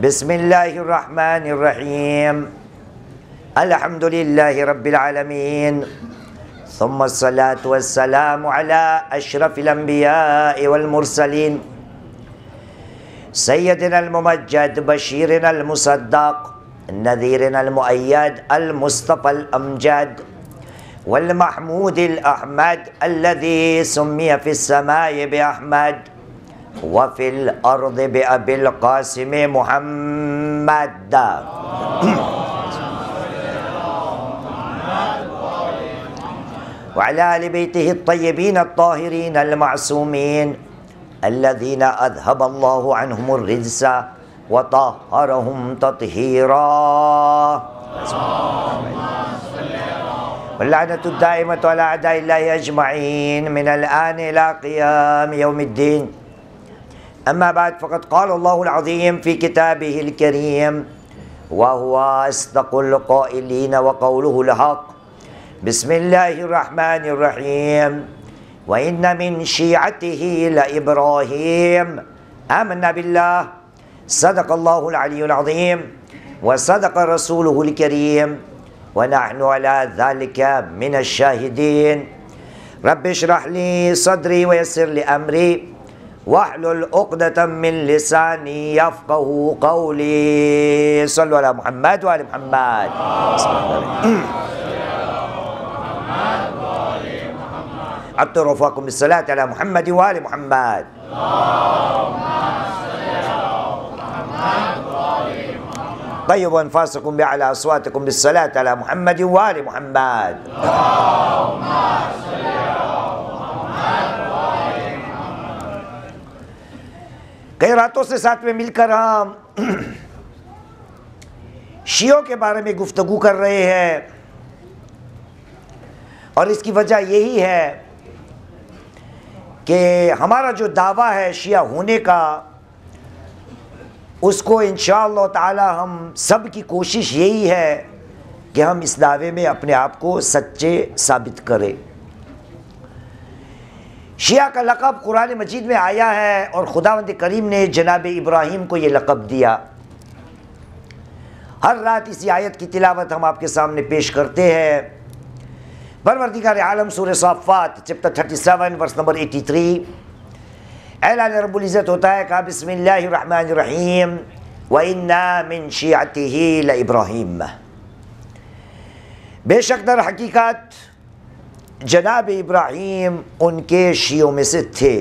بسم اللہ الرحمن الرحیم الحمد للہ رب العالمین ثم الصلاة والسلام على اشرف الانبیاء والمرسلین سیدنا الممجد بشیرنا المصدق نذیرنا المؤید المصطفى الامجد والمحمود الأحمد الذي سمي في السماء بأحمد وفي الأرض بأبي القاسم محمد وعلى آل بيته الطيبين الطاهرين المعصومين الذين أذهب الله عنهم الرجس وطهرهم تطهيرا واللعنة الدائمة على أعداء الله أجمعين من الآن إلى قيام يوم الدين. أما بعد، فقد قال الله العظيم في كتابه الكريم وهو أصدق القائلين وقوله الحق. بسم الله الرحمن الرحيم وإن من شيعته لإبراهيم آمنا بالله صدق الله العلي العظيم وصدق رسوله الكريم ونحن على ذلك من الشاهدين. رب اشرح لي صدري ويسر لي أمري واحلل عقدة من لساني يفقه قولي. صلوا على محمد وآل محمد. أطر رفاقكم بالصلاة على محمد وآل محمد. طيبوا أنفاسكم بأعلى أصواتكم بالصلاة على محمد وآل محمد. کئی راتوں سے ساتھ میں مل کر ہم شیعوں کے بارے میں گفتگو کر رہے ہیں، اور اس کی وجہ یہی ہے کہ ہمارا جو دعویٰ ہے شیعہ ہونے کا، اس کو انشاءاللہ تعالی ہم سب کی کوشش یہی ہے کہ ہم اس دعوے میں اپنے آپ کو سچے ثابت کریں. شیعہ کا لقب قرآن مجید میں آیا ہے، اور خداوند کریم نے جناب ابراہیم کو یہ لقب دیا. ہر رات اسی آیت کی تلاوت ہم آپ کے سامنے پیش کرتے ہیں. پروردگار عالم سورہ صافات چپٹر 37 ورس نمبر 83 اعلان رب العزت ہوتا ہے کہ بسم اللہ الرحمن الرحیم وَإِنَّا مِن شِيعَتِهِ لَإِبْرَاهِيمَ. بے شک در حقیقت جناب ابراہیم ان کے شیعوں میں سے تھے.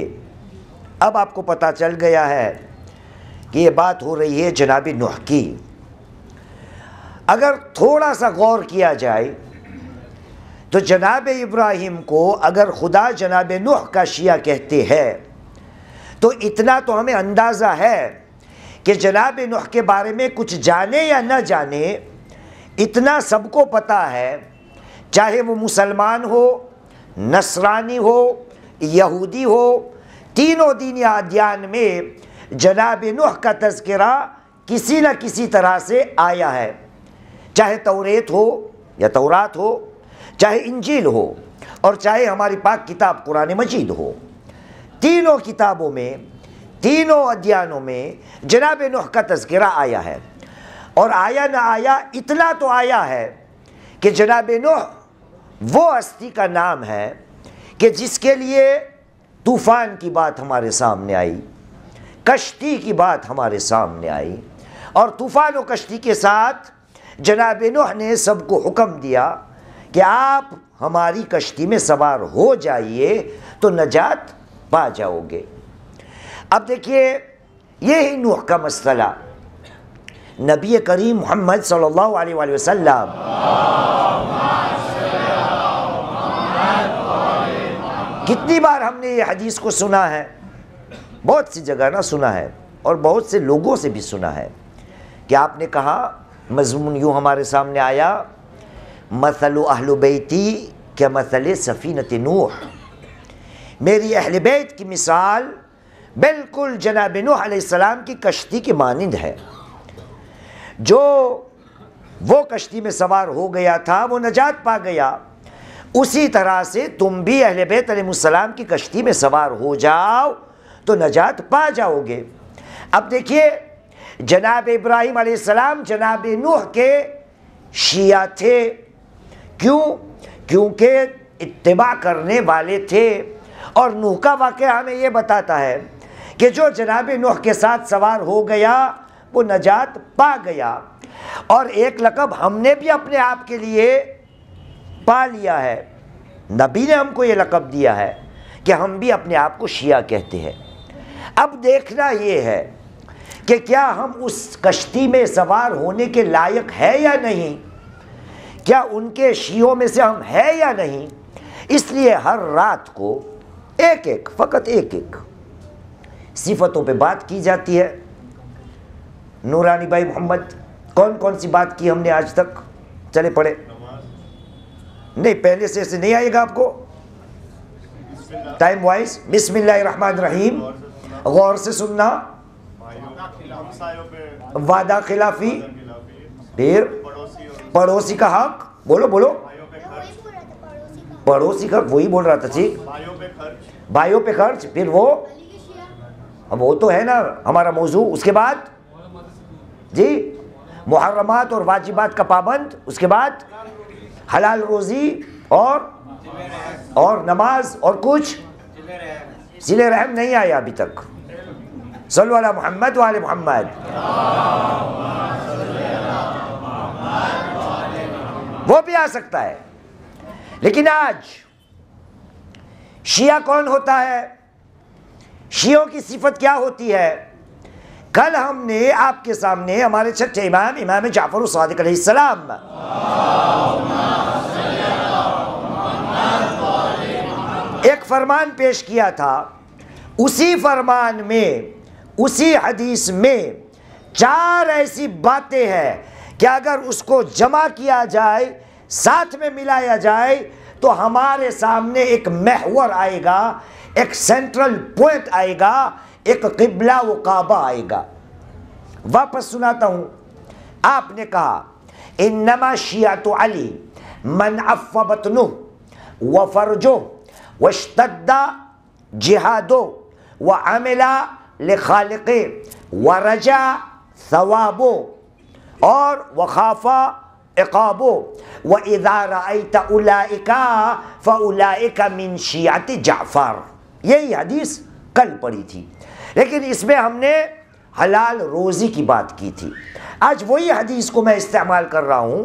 اب آپ کو پتہ چل گیا ہے کہ یہ بات ہو رہی ہے جناب نوح کی. اگر تھوڑا سا غور کیا جائے تو جناب ابراہیم کو اگر خدا جناب نوح کا شیعہ کہتے ہیں تو اتنا تو ہمیں اندازہ ہے کہ جناب نوح کے بارے میں کچھ جانے یا نہ جانے، اتنا سب کو پتہ ہے، چاہے وہ مسلمان ہو، نصرانی ہو، یہودی ہو، تینوں دینی ادیان میں جناب نوح کا تذکرہ کسی نہ کسی طرح سے آیا ہے. چاہے توریت ہو یا تورات ہو، چاہے انجیل ہو، اور چاہے ہماری پاک کتاب قرآن مجید ہو. تینوں کتابوں میں، تینوں ادیانوں میں جناب نوح کا تذکرہ آیا ہے. اور آیا نہ آیا، اتنا تو آیا ہے کہ جناب نوح وہ ہستی کا نام ہے کہ جس کے لیے طوفان کی بات ہمارے سامنے آئی، کشتی کی بات ہمارے سامنے آئی، اور طوفان و کشتی کے ساتھ جناب نوح نے سب کو حکم دیا کہ آپ ہماری کشتی میں سوار ہو جائیے تو نجات پا جاؤ گے. اب دیکھیے، یہی نوح کا مسئلہ نبی کریم محمد صلی اللہ علیہ وآلہ وسلم کتنی بار ہم نے یہ حدیث کو سنا ہے، بہت سی جگہ نہ سنا ہے، اور بہت سے لوگوں سے بھی سنا ہے کہ آپ نے کہا، مضمون یوں ہمارے سامنے آیا، مثل اہل بیتی کمثل سفینۃ نوح. میری اہل بیت کی مثال بالکل جناب نوح علیہ السلام کی کشتی کی مانند ہے. جو وہ کشتی میں سوار ہو گیا تھا وہ نجات پا گیا، اسی طرح سے تم بھی اہل بیت علیہ السلام کی کشتی میں سوار ہو جاؤ تو نجات پا جاؤ گے. اب دیکھیے، جناب ابراہیم علیہ السلام جناب نوح کے شیعہ تھے. کیوں؟ کیونکہ اتباع کرنے والے تھے. اور نوح کا واقعہ ہمیں یہ بتاتا ہے کہ جو جناب نوح کے ساتھ سوار ہو گیا وہ نجات پا گیا. اور ایک لقب ہم نے بھی اپنے آپ کے لیے پا لیا ہے. نبی نے ہم کو یہ لقب دیا ہے کہ ہم بھی اپنے آپ کو شیعہ کہتے ہیں. اب دیکھنا یہ ہے کہ کیا ہم اس کشتی میں سوار ہونے کے لائق ہے یا نہیں، کیا ان کے شیعوں میں سے ہم ہے یا نہیں. اس لیے ہر رات کو ایک ایک، فقط ایک ایک صفتوں پہ بات کی جاتی ہے. نورانی بھائی محمد، کون کون سی بات کی ہم نے آج تک؟ چلے پڑھے. نہیں، پہلے سے ایسے نہیں آئے گا آپ کو، ٹائم وائز. بسم اللہ الرحمن الرحیم، غور سے سننا. وعدہ خلافی، پھر پڑوسی کا حق. بولو بولو. پڑوسی کا وہی بول رہا تھا. ٹھیک، بھائیوں پہ خرچ. پھر وہ تو ہے نا ہمارا موضوع. اس کے بعد جی محرمات اور واجبات کا پابند. اس کے بعد حلال روزی اور نماز اور کچھ صلہ رحم نہیں آیا ابھی تک. صلو علی محمد وآل محمد. وہ بھی آ سکتا ہے. لیکن آج شیعہ کون ہوتا ہے، شیعوں کی صفت کیا ہوتی ہے؟ کل ہم نے آپ کے سامنے ہمارے چھٹے امام، امام جعفر الصادق علیہ السلام، ایک فرمان پیش کیا تھا. اسی فرمان میں، اسی حدیث میں 4 ایسی باتیں ہیں کہ اگر اس کو جمع کیا جائے، ساتھ میں ملایا جائے، تو ہمارے سامنے ایک محور آئے گا، ایک سینٹرل پوائنٹ آئے گا، ایک قبلہ و کعبہ آئے گا. واپس سناتا ہوں. آپ نے کہا انما شیعۃ علی من عف بطنہ وفرجہ واشتد جہادہ وعمل لخالقہ ورجا ثوابہ اور وخاف عقابہ وَإِذَا رَأَيْتَ أُولَئِكَ فَأُولَئِكَ مِنْ شِيعَةِ جعفر. یہی حدیث کل پڑھی تھی، لیکن اس میں ہم نے حلال روزی کی بات کی تھی. آج وہی حدیث کو میں استعمال کر رہا ہوں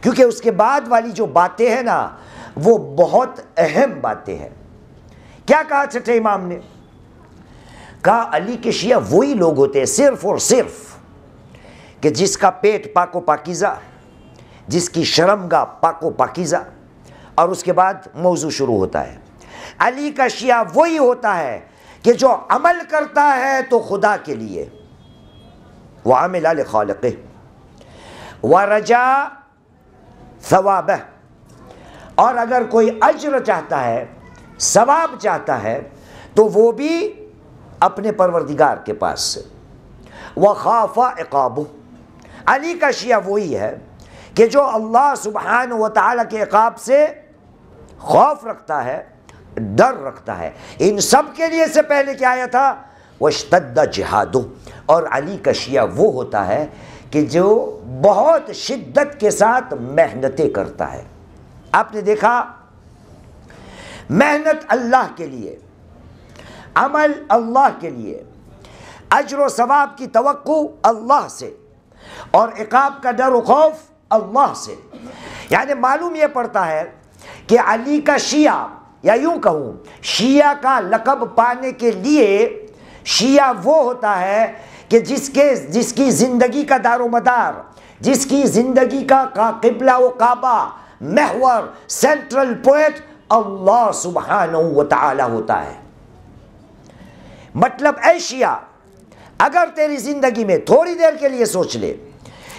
کیونکہ اس کے بعد والی جو باتیں ہیں نا وہ بہت اہم باتیں ہیں. کیا کہا چھٹے امام نے؟ کہا علی کے شیعہ وہی لوگ ہوتے ہیں صرف اور صرف کہ جس کا پیٹ پاک و پاکیزہ، جس کی شرمگاہ پاک و پاکیزہ. اور اس کے بعد موضوع شروع ہوتا ہے. علی کا شیعہ وہی ہوتا ہے کہ جو عمل کرتا ہے تو خدا کے لیے، وعمل لخالقہ ورجا ثوابہ، اور اگر کوئی اجر چاہتا ہے، ثواب چاہتا ہے، تو وہ بھی اپنے پروردگار کے پاس سے. وخاف عقابہ، علی کا شیعہ وہی ہے کہ جو اللہ سبحانہ و تعالیٰ کے عقاب سے خوف رکھتا ہے، ڈر رکھتا ہے. ان سب کے لیے سے پہلے کیا آیا تھا؟ واشتد جہادہ. اور علی کا شیعہ وہ ہوتا ہے کہ جو بہت شدت کے ساتھ محنتیں کرتا ہے. آپ نے دیکھا محنت اللہ کے لیے، عمل اللہ کے لیے، اجر و ثواب کی توقع اللہ سے، اور عقاب کا ڈر و خوف اللہ سے. یعنی معلوم یہ پڑتا ہے کہ علی کا شیعہ، یا یوں کہوں شیعہ کا لقب پانے کے لیے شیعہ وہ ہوتا ہے کہ جس کی زندگی کا دار و مدار، جس کی زندگی کا قبلہ و کعبہ، محور، سینٹرل پوائنٹ اللہ سبحانہ و تعالی ہوتا ہے. مطلب اے شیعہ، اگر تیری زندگی میں تھوڑی دیر کے لیے سوچ لے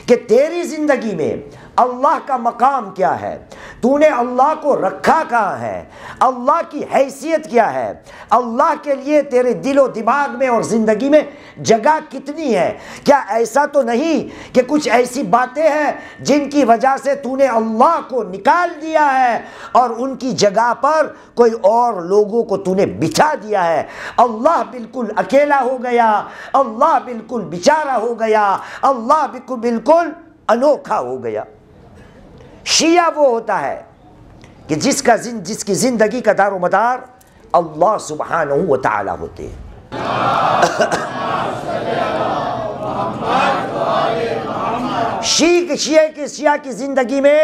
کہ تیری زندگی میں اللہ کا مقام کیا ہے، تو نے اللہ کو رکھا کہاں ہے، اللہ کی حیثیت کیا ہے، اللہ کے لیے تیرے دل و دماغ میں اور زندگی میں جگہ کتنی ہے۔ کیا ایسا تو نہیں کہ کچھ ایسی باتیں ہیں جن کی وجہ سے تو نے اللہ کو نکال دیا ہے اور ان کی جگہ پر کوئی اور لوگوں کو تو نے بچھا دیا ہے۔ اللہ بالکل اکیلا ہو گیا، اللہ بالکل بیچارہ ہو گیا، اللہ بالکل انوکھا ہو گیا۔ شیعہ وہ ہوتا ہے کہ جس کی زندگی کا دار و مدار اللہ سبحانہ و تعالی ہوتے ہیں۔ شیعہ کی زندگی میں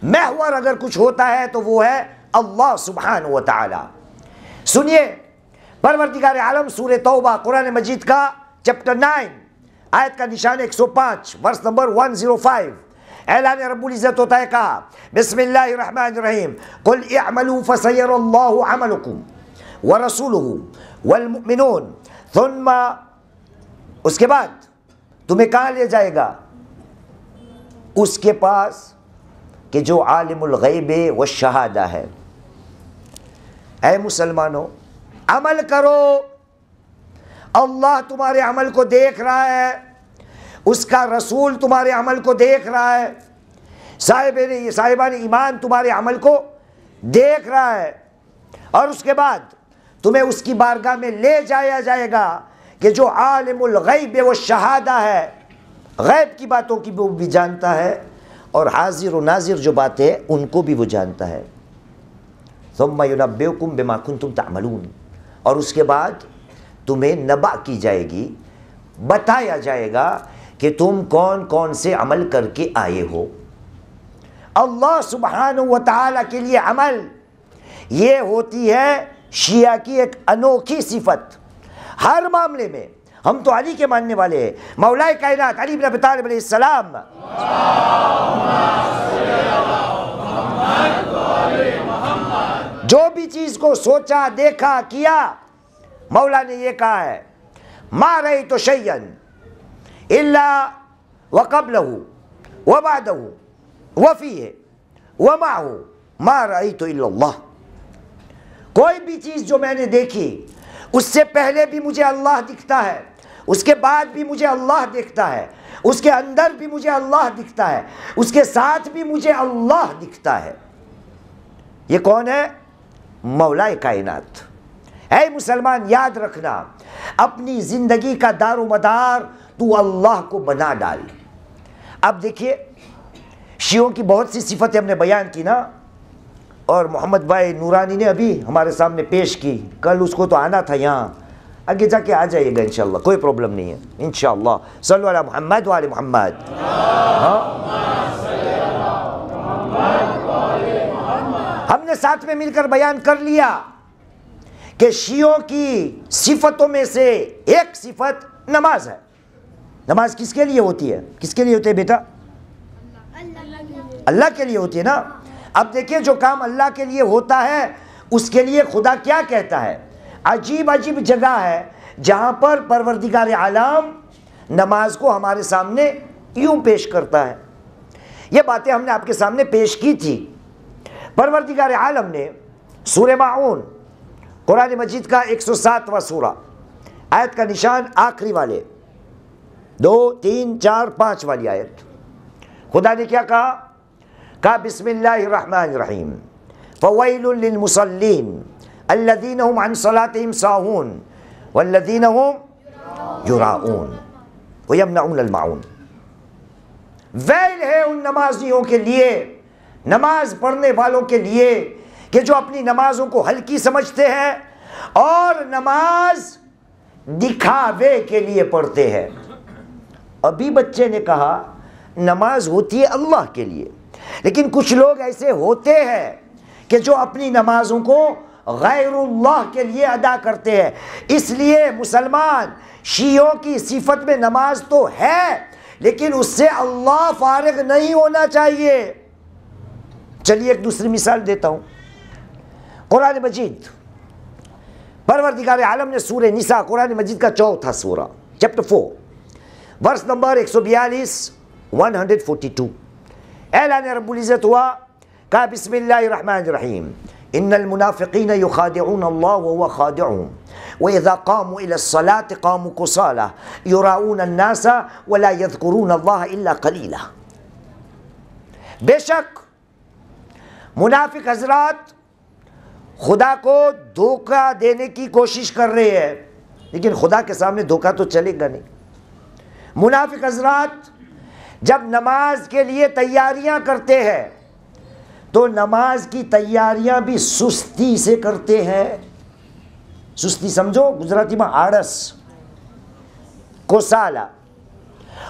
محور اگر کچھ ہوتا ہے تو وہ ہے اللہ سبحانہ و تعالی۔ سنیے پروردگار عالم سورہ توبہ قرآن مجید کا چپٹر 9 آیت کا نشان 105 ورس نمبر 105 اعلان رب العزت ہوتا ہے کہا بسم اللہ الرحمن الرحیم قل اعملوا فسیر اللہ عملکم ورسولہ والمؤمنون ثم اس کے بعد تمہیں کہاں لے جائے گا؟ اس کے پاس کہ جو عالم الغیب والشہادہ ہے۔ اے مسلمانوں عمل کرو، اللہ تمہارے عمل کو دیکھ رہا ہے، اس کا رسول تمہارے عمل کو دیکھ رہا ہے، صاحبان ایمان تمہارے عمل کو دیکھ رہا ہے، اور اس کے بعد تمہیں اس کی بارگاہ میں لے جایا جائے گا کہ جو عالم الغیب والشہادہ ہے، غیب کی باتوں کی وہ بھی جانتا ہے اور حاضر و ناظر جو باتیں ان کو بھی وہ جانتا ہے۔ ثم ينبئكم بما كنتم تعملون، اور اس کے بعد تمہیں نبأ کی جائے گی، بتایا جائے گا کہ تم کون کون سے عمل کر کے آئے ہو۔ اللہ سبحانہ و تعالی کے لیے عمل یہ ہوتی ہے شیعہ کی ایک انوکھی صفت۔ ہر معاملے میں ہم تو علی کے ماننے والے ہیں، مولا کائنات علی بن ابی طالب علیہ السلام، جو بھی چیز کو سوچا دیکھا کیا مولا نے یہ کہا ہے ما رأیت شیئا الا وقبلہ وبعدہ وفیہ ومعہ ما رأیت الا اللہ۔ کوئی بھی چیز جو میں نے دیکھی اس سے پہلے بھی مجھے اللہ دکھتا ہے، اس کے بعد بھی مجھے اللہ دیکھتا ہے، اس کے اندر بھی مجھے اللہ دکھتا ہے، اس کے ساتھ بھی مجھے اللہ دکھتا ہے۔ یہ کون ہے؟ مولا کائنات۔ اے مسلمان یاد رکھنا، اپنی زندگی کا دار و مدار تو اللہ کو بنا ڈال۔ اب دیکھیے شیعوں کی بہت سی صفتیں ہم نے بیان کی نا، اور محمد بھائی نورانی نے ابھی ہمارے سامنے پیش کی، کل اس کو تو آنا تھا یہاں، آگے جا کے آ جائے گا انشاءاللہ، کوئی پرابلم نہیں ہے انشاءاللہ۔ صلو علی محمد وعلی محمد۔ ہم نے ساتھ میں مل کر بیان کر لیا کہ شیعوں کی صفتوں میں سے ایک صفت نماز ہے۔ نماز کس کے لیے ہوتی ہے؟ کس کے لیے ہوتی ہے بیٹا؟ اللہ کے لیے ہوتی ہے نا۔ اب دیکھیں جو کام اللہ کے لیے ہوتا ہے اس کے لیے خدا کیا کہتا ہے؟ عجیب عجیب جگہ ہے جہاں پر پروردگار عالم نماز کو ہمارے سامنے یوں پیش کرتا ہے۔ یہ باتیں ہم نے آپ کے سامنے پیش کی تھی۔ پروردگار عالم نے سورہ ماعون قرآن مجید کا 107واں سورہ آیت کا نشان آخری والے 2 3 4 5 والی آیت، خدا نے کیا کہا؟ کہا بسم اللہ الرحمن الرحیم فویل للمصلین الذین هم عن صلاتهم ساہون والذین هم یراؤون ویمنعون الماعون۔ ویل ہے ان نمازیوں کے لیے، نماز پڑھنے والوں کے لیے کہ جو اپنی نمازوں کو ہلکی سمجھتے ہیں اور نماز دکھاوے کے لیے پڑھتے ہیں۔ ابھی بچے نے کہا نماز ہوتی ہے اللہ کے لیے، لیکن کچھ لوگ ایسے ہوتے ہیں کہ جو اپنی نمازوں کو غیر اللہ کے لیے ادا کرتے ہیں۔ اس لیے مسلمان شیعوں کی صفت میں نماز تو ہے لیکن اس سے اللہ فارغ نہیں ہونا چاہیے۔ چلیے ایک دوسری مثال دیتا ہوں۔ قرآن مجید پروردگار عالم نے سورہ نساء قرآن مجید کا 4تھا سورہ چیپٹر 4 ورس نمبر 142 142 اعلان رب العزت ہوا، کہا بسم اللہ الرحمن الرحیم ان المنافقین یخادعون اللہ وهو خادعهم وَإِذَا قَامُوا إِلَى الصَّلَاةِ قَامُوا كُسَالَىٰ يُرَاءُونَ النَّاسَ وَلَا يَذْكُرُونَ اللَّهَ إِلَّا قَلِيلًا۔ بے شک منافق حضرات خدا کو دھوکہ دینے کی کوشش کر رہے ہیں، لیکن خدا کے سامنے دھوکہ تو چلے گا نہیں۔ منافق حضرات جب نماز کے لیے تیاریاں کرتے ہیں تو نماز کی تیاریاں بھی سستی سے کرتے ہیں۔ سستی سمجھو گجراتی میں آڑس، کوسالا۔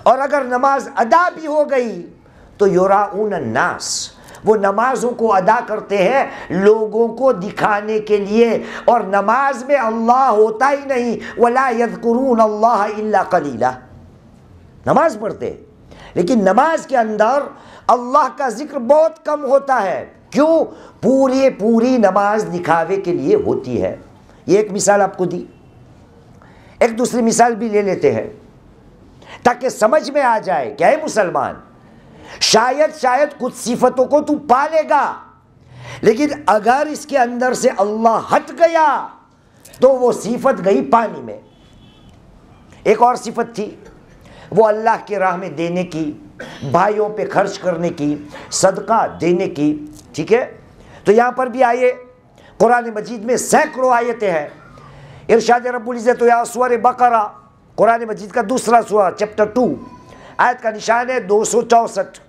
اور اگر نماز ادا بھی ہو گئی تو یراؤن الناس، وہ نمازوں کو ادا کرتے ہیں لوگوں کو دکھانے کے لیے، اور نماز میں اللہ ہوتا ہی نہیں۔ ولا یذکرون اللہ الا قلیلا، نماز پڑھتے لیکن نماز کے اندر اللہ کا ذکر بہت کم ہوتا ہے۔ کیوں؟ پوری نماز دکھاوے کے لیے ہوتی ہے۔ یہ ایک مثال آپ کو دی، ایک دوسری مثال بھی لے لیتے ہیں تاکہ سمجھ میں آ جائے کہ اے مسلمان، شاید کچھ صفتوں کو تو پالے گا، لیکن اگر اس کے اندر سے اللہ ہٹ گیا تو وہ صفت گئی پانی میں۔ ایک اور صفت تھی، وہ اللہ کی راہ میں دینے کی، بھائیوں پہ خرچ کرنے کی، صدقہ دینے کی، ٹھیک ہے؟ تو یہاں پر بھی آئے، قرآن مجید میں سینکڑوں آیتیں ہیں۔ ارشاد رب العزت یا سورہ بقرہ، قرآن مجید کا دوسرا سورہ، چیپٹر 2، آیت کا نشان ہے 264،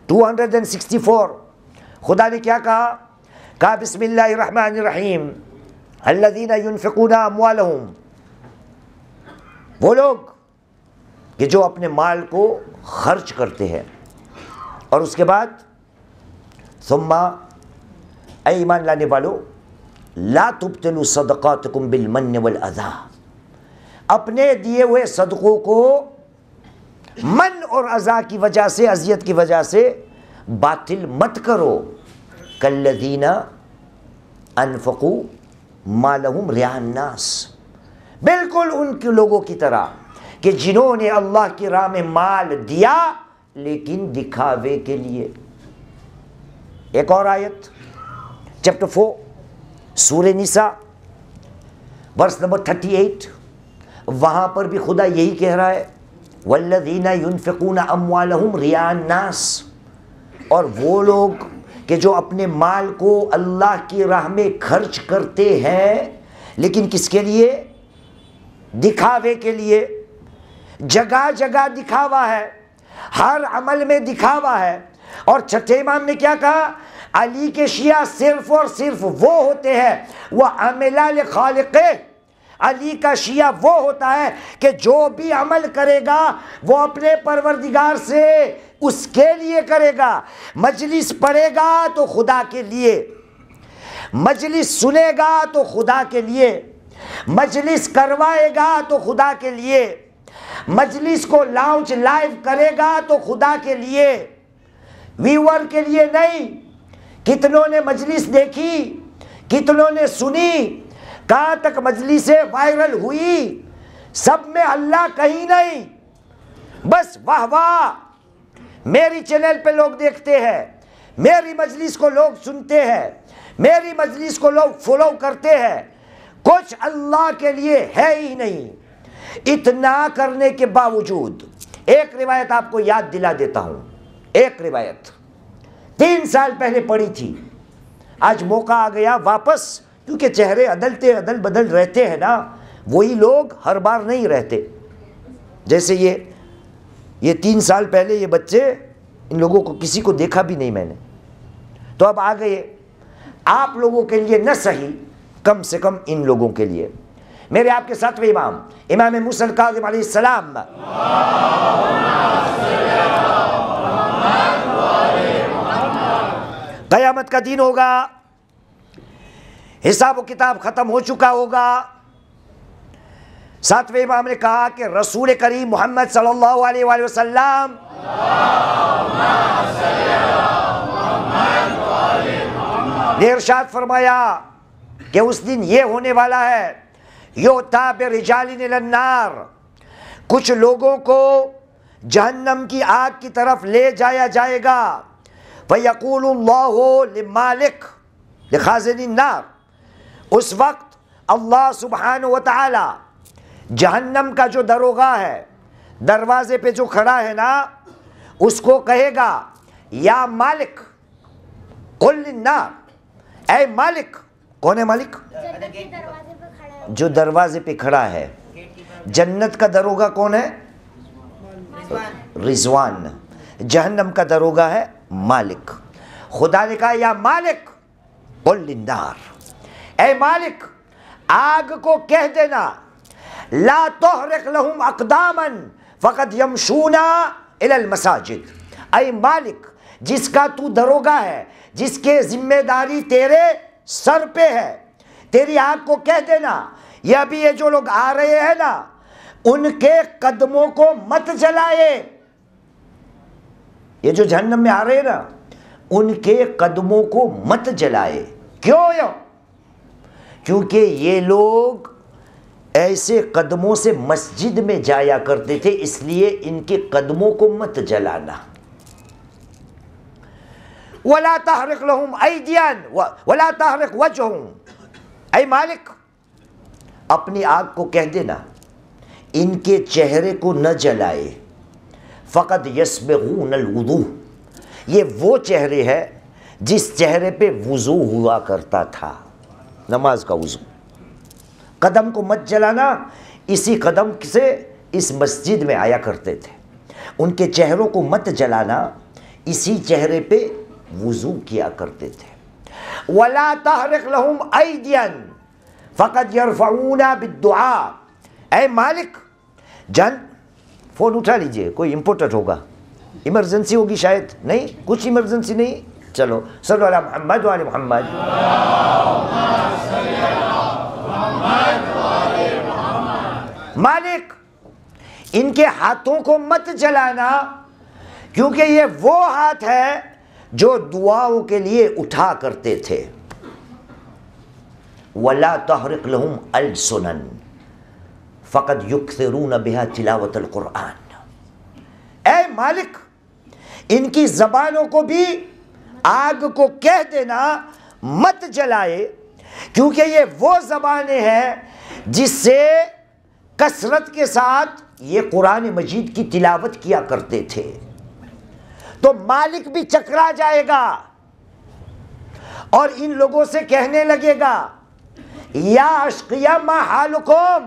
264۔ خدا نے کیا کہا بسم اللہ الرحمن الرحیم الذین ينفقون اموالہم، وہ لوگ کہ جو اپنے مال کو خرچ کرتے ہیں، اور اس کے بعد ثم، اے ایمان لانے والو، لا تبطلوا صدقاتکم بالمن والاذی، اپنے دیے ہوئے صدقوں کو من اور اذی کی وجہ سے، اذیت کی وجہ سے باطل مت کرو۔ کالذین انفقوا مالہم رئاء الناس، بالکل ان کے لوگوں کی طرح کہ جنہوں نے اللہ کی راہ میں مال دیا لیکن دکھاوے کے لیے۔ ایک اور آیت، چیپٹر 4، سورہ نساء، ورس نمبر 38، وہاں پر بھی خدا یہی کہہ رہا ہے والذین ينفقون اموالہم رئاء الناس، اور وہ لوگ کہ جو اپنے مال کو اللہ کی راہ میں خرچ کرتے ہیں، لیکن کس کے لیے؟ دکھاوے کے لیے۔ جگہ جگہ دکھاوا ہے، ہر عمل میں دکھاوا ہے۔ اور چھٹے امام نے کیا کہا؟ علی کے شیعہ صرف اور صرف وہ ہوتے ہیں وہ عمل لخالقہ، علی کا شیعہ وہ ہوتا ہے کہ جو بھی عمل کرے گا وہ اپنے پروردگار سے اس کے لیے کرے گا۔ مجلس پڑھے گا تو خدا کے لیے، مجلس سنے گا تو خدا کے لیے، مجلس کروائے گا تو خدا کے لیے، مجلس کو لانچ لائیو کرے گا تو خدا کے لیے، ویور کے لیے نہیں۔ کتنوں نے مجلس دیکھی، کتنوں نے سنی، کہاں تک مجلسیں وائرل ہوئی، سب میں اللہ کہیں نہیں، بس واہ واہ، میری چینل پہ لوگ دیکھتے ہیں، میری مجلس کو لوگ سنتے ہیں، میری مجلس کو لوگ فالو کرتے ہیں، کچھ اللہ کے لیے ہے ہی نہیں۔ اتنا کرنے کے باوجود ایک روایت آپ کو یاد دلا دیتا ہوں، ایک روایت 3 سال پہلے پڑھی تھی، آج موقع آ گیا واپس، کیونکہ چہرے عدل بدل رہتے ہیں نا، وہی لوگ ہر بار نہیں رہتے۔ جیسے یہ 3 سال پہلے یہ بچے، ان لوگوں کو کسی کو دیکھا بھی نہیں میں نے، تو اب آ گئے آپ لوگوں کے لیے نہ صحیح، کم سے کم ان لوگوں کے لیے۔ میرے آپ کے ساتویں امام، امام موسیٰ الکاظم علیہ السلام، قیامت کا دن ہوگا، حساب و کتاب ختم ہو چکا ہوگا۔ ساتویں امام نے کہا کہ رسول کریم محمد صلی اللہ علیہ وآلہ وسلم نے ارشاد فرمایا کہ اس دن یہ ہونے والا ہے، یؤتی برجال الی النار، کچھ لوگوں کو جہنم کی آگ کی طرف لے جایا جائے گا، فَيَقُولُ اللَّهُ لِمَالِكِ لِخَازِنِ النَّارِ، اس وقت اللہ سبحانہ و تعالی جہنم کا جو دروغہ ہے، دروازے پہ جو کھڑا ہے نا، اس کو کہے گا یا مالک قل للنار، اے مالک۔ کون ہے مالک؟ جو دروازے پہ کھڑا ہے۔ جنت کا دروغہ کون ہے؟ رضوان۔ جہنم کا دروغہ ہے مالک۔ خدا نے کہا یا مالک قل للنار، اے مالک آگ کو کہہ دینا لا تحرق لهم اقداما فقد يمشون الى المساجد، اے مالک جس کا تو دروغہ ہے، جس کے ذمہ داری تیرے سر پہ ہے، تیری آگ کو کہہ دینا یہ ابھی یہ جو لوگ آ رہے ہیں نا، ان کے قدموں کو مت جلائے۔ یہ جو جہنم میں آ رہے ہیں نا، ان کے قدموں کو مت جلائے۔ کیوں؟ کیونکہ یہ لوگ ایسے قدموں سے مسجد میں جایا کرتے تھے، اس لیے ان کے قدموں کو مت جلانا۔ وَلَا تَحْرِقْ لَهُمْ أَيْدِيًا وَلَا تَحْرِقْ وَجْهُمْ، اے مالک اپنی آگ کو کہہ دینا ان کے چہرے کو نہ جلائے۔ فقد يَسْبِغُونَ الْوُضُوء، یہ وہ چہرے ہے جس چہرے پہ وضو ہوا کرتا تھا، نماز کا وضو۔ قدم کو مت جلانا، اسی قدم سے اس مسجد میں آیا کرتے تھے۔ ان کے چہروں کو مت جلانا، اسی چہرے پہ وضو کیا کرتے تھے۔ وَلَا تَحْرِقْ لَهُمْ أَيْدِيًا فَقَدْ يَرْفَعُونَ بِالدُّعَاءِ، اے مالک جان فون اٹھا لیجئے، کوئی امپورٹنٹ ہوگا، ایمرجنسی ہوگی شاید، نہیں کچھ ایمرجنسی نہیں، چلو صلو علی محمد وعلی محمد۔ مالک ان کے ہاتھوں کو مت جلانا، کیونکہ یہ وہ ہاتھ ہے جو دعاؤں کے لیے اٹھا کرتے تھے۔ وَلَا تَحْرِقْ لَهُمْ أَلْسُنًا فَقَدْ يُكْثِرُونَ بِهَا تِلَاوَةَ الْقُرْآنِ، اے مالک ان کی زبانوں کو بھی آگ کو کہہ دینا مت جلائے، کیونکہ یہ وہ زبانیں ہیں جس سے کثرت کے ساتھ یہ قرآن مجید کی تلاوت کیا کرتے تھے۔ تو مالک بھی چکرا جائے گا اور ان لوگوں سے کہنے لگے گا یا اشقیا ما حالکم،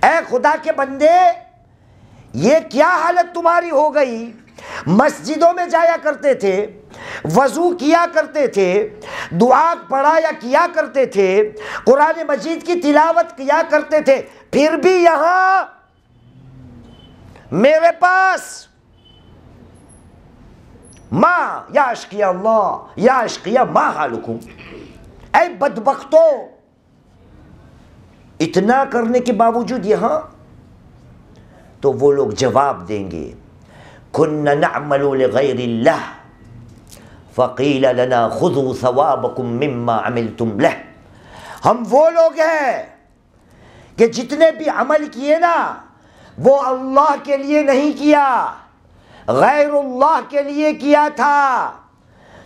اے خدا کے بندے یہ کیا حالت تمہاری ہو گئی؟ مسجدوں میں جایا کرتے تھے، وضو کیا کرتے تھے، دعا پڑھایا کیا کرتے تھے، قرآن مجید کی تلاوت کیا کرتے تھے، پھر بھی یہاں میرے پاس ماں یا اشقیا اللہ یا اشقیا ما حالکم، اے بدبختو، اتنا کرنے کے باوجود یہاں۔ تو وہ لوگ جواب دیں گے كُنَّا نَعْمَلُ لِغَيْرِ اللَّهِ فَقِيلَ لَنَا خُذُوا ثَوَابَكُمْ مِمَّا عَمِلْتُمْ لَهِ، ہم وہ لوگ ہیں کہ جتنے بھی عمل کیے نا وہ اللہ کے لیے نہیں کیا، غیر اللہ کے لیے کیا تھا،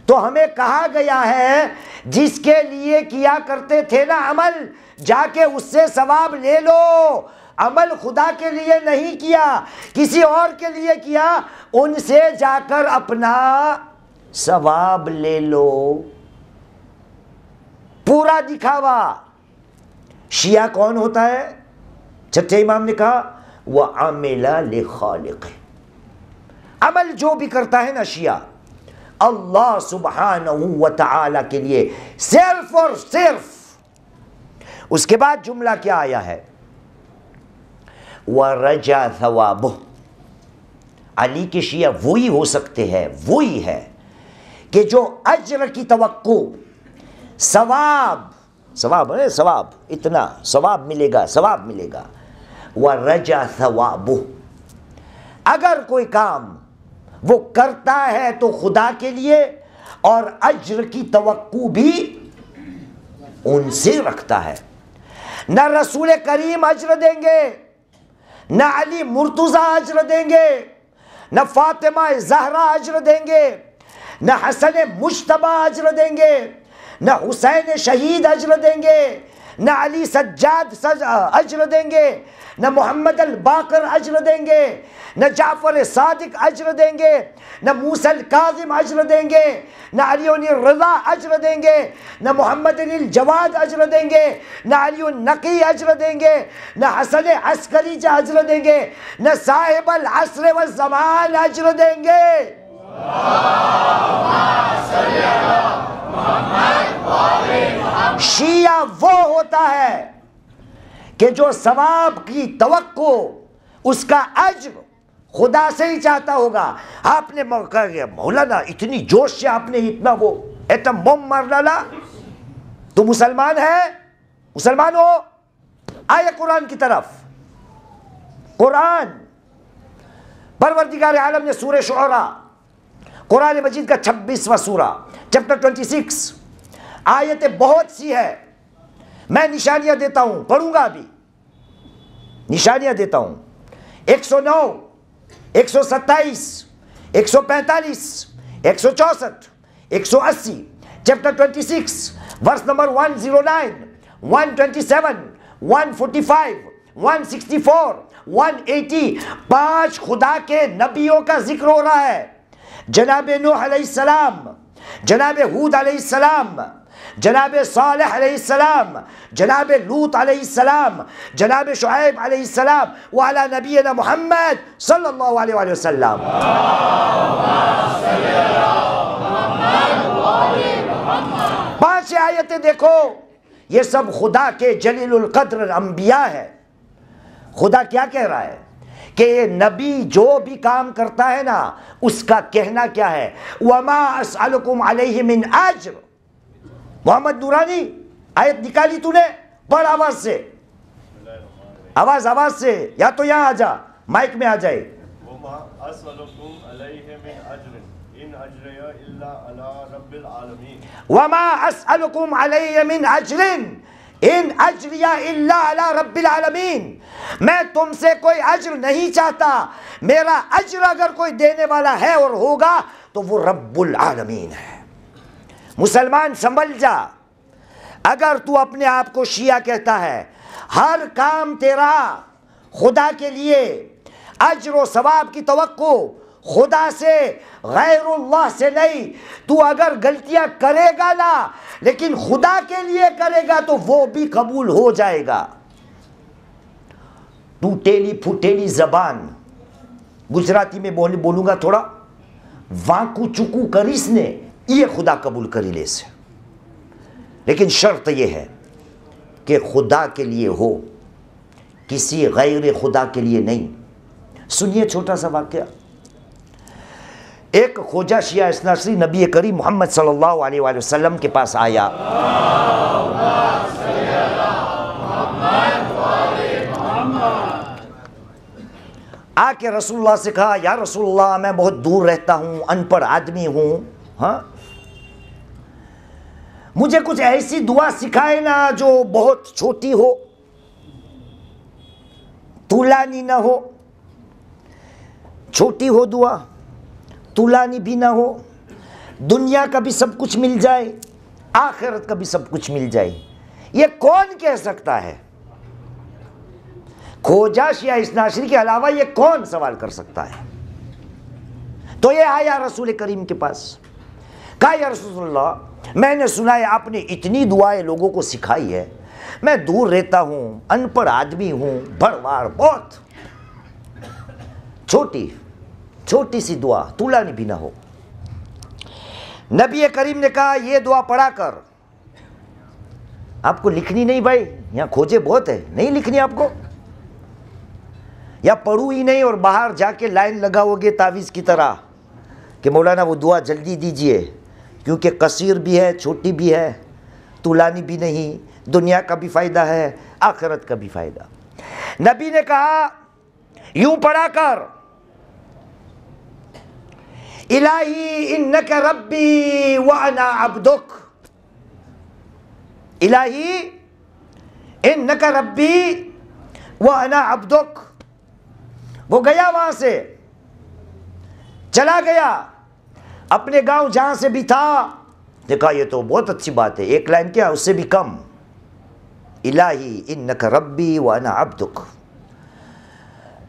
تو ہمیں کہا گیا ہے جس کے لیے کیا کرتے تھے نا عمل، جا کے اس سے ثواب لے لو۔ عمل خدا کے لیے نہیں کیا، کسی اور کے لیے کیا، ان سے جا کر اپنا ثواب لے لو۔ پورا دکھاوا۔ شیعہ کون ہوتا ہے؟ چھٹے امام نے کہا وَعَمِلَ لِخَالِقِهِ، عمل جو بھی کرتا ہے نا شیعہ اللہ سبحانہ وتعالی کے لیے صرف اور صرف۔ اس کے بعد جملہ کیا آیا ہے؟ وَرَجَا ثَوَابُهُ، علی کے شیعہ وہی ہو سکتے ہیں، وہی ہے کہ جو اجر کی توقع، ثواب اتنا ثواب ملے گا، ثواب ملے گا۔ وَرَجَا ثَوَابُهُ، اگر کوئی کام وہ کرتا ہے تو خدا کے لیے اور اجر کی توقع بھی ان سے رکھتا ہے۔ نہ رسول کریم اجر دیں گے، نہ علی مرتضیٰ اجر دیں گے، نہ فاطمہ زہرا اجر دیں گے، نہ حسن مجتبیٰ اجر دیں گے، نہ حسین شہید اجر دیں گے، نہ علی سجاد اجر دیں گے، نہ محمد الباقر اجر دیں گے، نہ جعفر صادق اجر دیں گے، نہ موسیٰ الکاظم اجر دیں گے، نہ علی الرضا اجر دیں گے، نہ محمد الجواد اجر دیں گے، نہ علی النقی اجر دیں گے، نہ حسن عسکری اجر دیں گے، نہ صاحب العصر والزمان اجر دیں گے۔ شیعہ وہ ہوتا ہے کہ جو ثواب کی توقع اس کا اجر خدا سے ہی چاہتا ہوگا۔ آپ نے کہا کہ مولانا اتنی جوش سے آپ نے اتنا وہ ایٹم بم مار ڈالا، تو مسلمان ہے؟ مسلمان ہو؟ آئے قرآن کی طرف۔ قرآن پروردگار عالم نے سورہ شعراء، قرآن مجید کا 26واں سورہ، چیپٹر 26، آیتیں بہت سی ہے، میں نشانیاں دیتا ہوں، پڑھوں گا ابھی، نشانیاں دیتا ہوں۔ 109، 127، 145، 164، 180، چیپٹر 26، ورس نمبر 109، 127، 145، 164، 180، 5 خدا کے نبیوں کا ذکر ہو رہا ہے۔ جناب نوح علیہ السلام، جناب ہود علیہ السلام، جناب صالح علیہ السلام، جناب لوط علیہ السلام، جناب شعیب علیہ السلام، وعلی نبینا محمد صلی اللہ علیہ وآلہ وسلم۔ 5 آیتیں دیکھو، یہ سب خدا کے جلیل القدر انبیاء ہے۔ خدا کیا کہہ رہا ہے کہ یہ نبی جو بھی کام کرتا ہے نا، اس کا کہنا کیا ہے؟ وَمَا أَسْأَلُكُمْ عَلَيْهِ مِنْ أَجْرٍ۔ محمد نورانی آیت نکالی تو نے؟ پڑھ آواز سے، آواز سے، یا تو یہاں آ جا، مائک میں آ جائے۔ وَمَا أَسْأَلُكُمْ عَلَيْهِ مِنْ أَجْرٍ إِنْ أَجْرِيَ إِلَّا عَلَىٰ رَبِّ الْعَالَمِينَ۔ وَمَا أَسْأَلُكُمْ عَلَيْهِ مِنْ أَجْرٍ إِنْ أَجْرِيَ إِلَّا عَلَىٰ رَبِّ الْعَالَمِينَ۔ میں تم سے کوئی اجر نہیں چاہتا، میرا اجر اگر کوئی دینے والا ہے اور ہوگا تو وہ رب العالمین ہے۔ مسلمان سنبھل جا، اگر تو اپنے آپ کو شیعہ کہتا ہے، ہر کام تیرا خدا کے لیے، اجر و ثواب کی توقع خدا سے، غیر اللہ سے نہیں، تو اگر غلطیاں کرے گا نا لیکن خدا کے لیے کرے گا تو وہ بھی قبول ہو جائے گا۔ ٹوٹیلی پھوٹیلی زبان، گجراتی میں بولوں گا تھوڑا، وانکو چکو کریس نے یہ خدا قبول کری لے سے، لیکن شرط یہ ہے کہ خدا کے لیے ہو، کسی غیر خدا کے لیے نہیں۔ سنیے چھوٹا سا واقعہ۔ ایک خواجہ شیعہ اثناعشری نبی کریم محمد صلی اللہ علیہ وآلہ وسلم کے پاس آیا۔ آ کے رسول اللہ سے کہا، یا رسول اللہ میں بہت دور رہتا ہوں، ان پڑھ آدمی ہوں، ہاں مجھے کچھ ایسی دعا سکھائے نا جو بہت چھوٹی ہو، طولانی نہ ہو، چھوٹی ہو دعا، طولانی بھی نہ ہو، دنیا کا بھی سب کچھ مل جائے، آخرت کا بھی سب کچھ مل جائے۔ یہ کون کہہ سکتا ہے؟ خواجہ شیعہ اثناعشری کے علاوہ یہ کون سوال کر سکتا ہے؟ تو یہ آیا رسول کریم کے پاس، کہا یا رسول اللہ، میں نے سنا ہے آپ نے اتنی دعائیں لوگوں کو سکھائی ہے، میں دور رہتا ہوں، ان پڑھ آدمی ہوں، بڑوار، بہت چھوٹی سی دعا، طولانی بھی نہ ہو۔ نبی کریم نے کہا یہ دعا پڑھا کر۔ آپ کو لکھنی نہیں بھائی، یہاں کھوجے بہت ہے، نہیں لکھنی آپ کو، یا پڑھو ہی نہیں اور باہر جا کے لائن لگاؤ گے تعویذ کی طرح کہ مولانا وہ دعا جلدی دیجئے، کیونکہ قصیر بھی ہے، چھوٹی بھی ہے، طولانی بھی نہیں، دنیا کا بھی فائدہ ہے، آخرت کا بھی فائدہ۔ نبی نے کہا یوں پڑھا کر، الہی انک ربی وانا عبدک، الہی انک ربی وانا عبدک۔ وہ گیا وہاں سے، چلا گیا، اپنے گاؤں جہاں سے بھی تھا، دیکھا یہ تو بہت اچھی بات ہے، ایک لائن کیا اس سے بھی کم، الہی انک ربی وانا عبدک.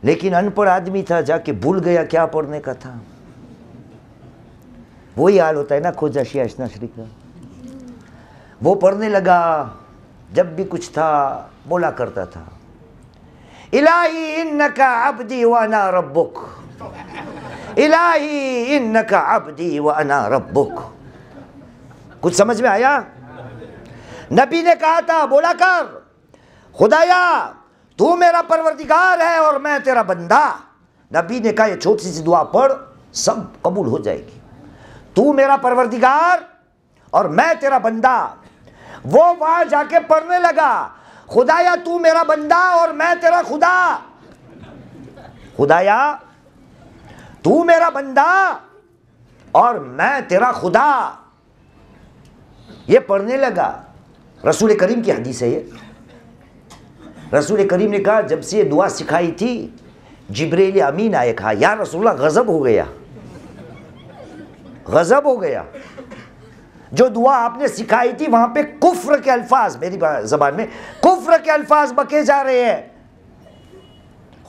لیکن ان پڑھ آدمی تھا، جا کے بھول گیا کیا پڑھنے کا تھا. وہی حال ہوتا ہے نا کھوجا شیعہ اشنا شریف کا. وہ پڑھنے لگا، جب بھی کچھ تھا بولا کرتا تھا الہی انک عبدی وانا ربک، الہی انک عبدی وانا ربک. کچھ سمجھ میں آیا؟ نبی نے کہا تھا بولا کر خدایا تو میرا پروردگار ہے اور میں تیرا بندہ. نبی نے کہا یہ چھوٹی سی دعا پڑھ سب قبول ہو جائے گی. تو میرا پروردگار اور میں تیرا بندہ. وہ وہاں جا کے پڑھنے لگا خدایا تو میرا بندہ اور میں تیرا خدا. خدایا تو میرا بندہ اور میں تیرا خدا. یہ پڑھنے لگا. رسول کریم کی حدیث ہے یہ. رسول کریم نے کہا جب سے یہ دعا سکھائی تھی جبریل امین آئے، کہا یا رسول اللہ غضب ہو گیا، غضب ہو گیا. جو دعا آپ نے سکھائی تھی وہاں پہ کفر کے الفاظ، میری زبان میں کفر کے الفاظ بکے جا رہے ہیں.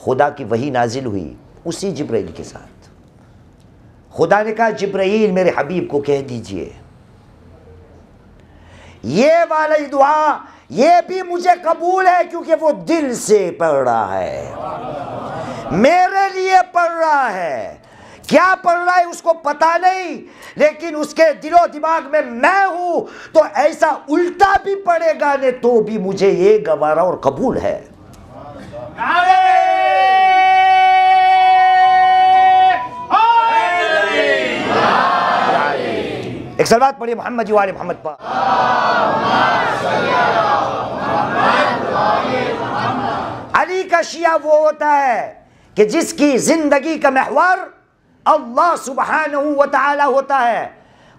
خدا کی وحی نازل ہوئی اسی جبرائیل کے ساتھ. خدا نے کہا جبرائیل میرے حبیب کو کہہ دیجئے یہ والی دعا یہ بھی مجھے قبول ہے کیونکہ وہ دل سے پڑھ رہا ہے، میرے لیے پڑھ رہا ہے. کیا پڑھ رہا ہے اس کو پتا نہیں، لیکن اس کے دل و دماغ میں ہوں، تو ایسا الٹا بھی پڑھے گا نے تو بھی مجھے یہ گوارا اور قبول ہے. ایک صلوات پڑھیے محمد وآل محمد پر. علی کا شیعہ وہ ہوتا ہے کہ جس کی زندگی کا محور اللہ سبحانہ وتعالی ہوتا ہے،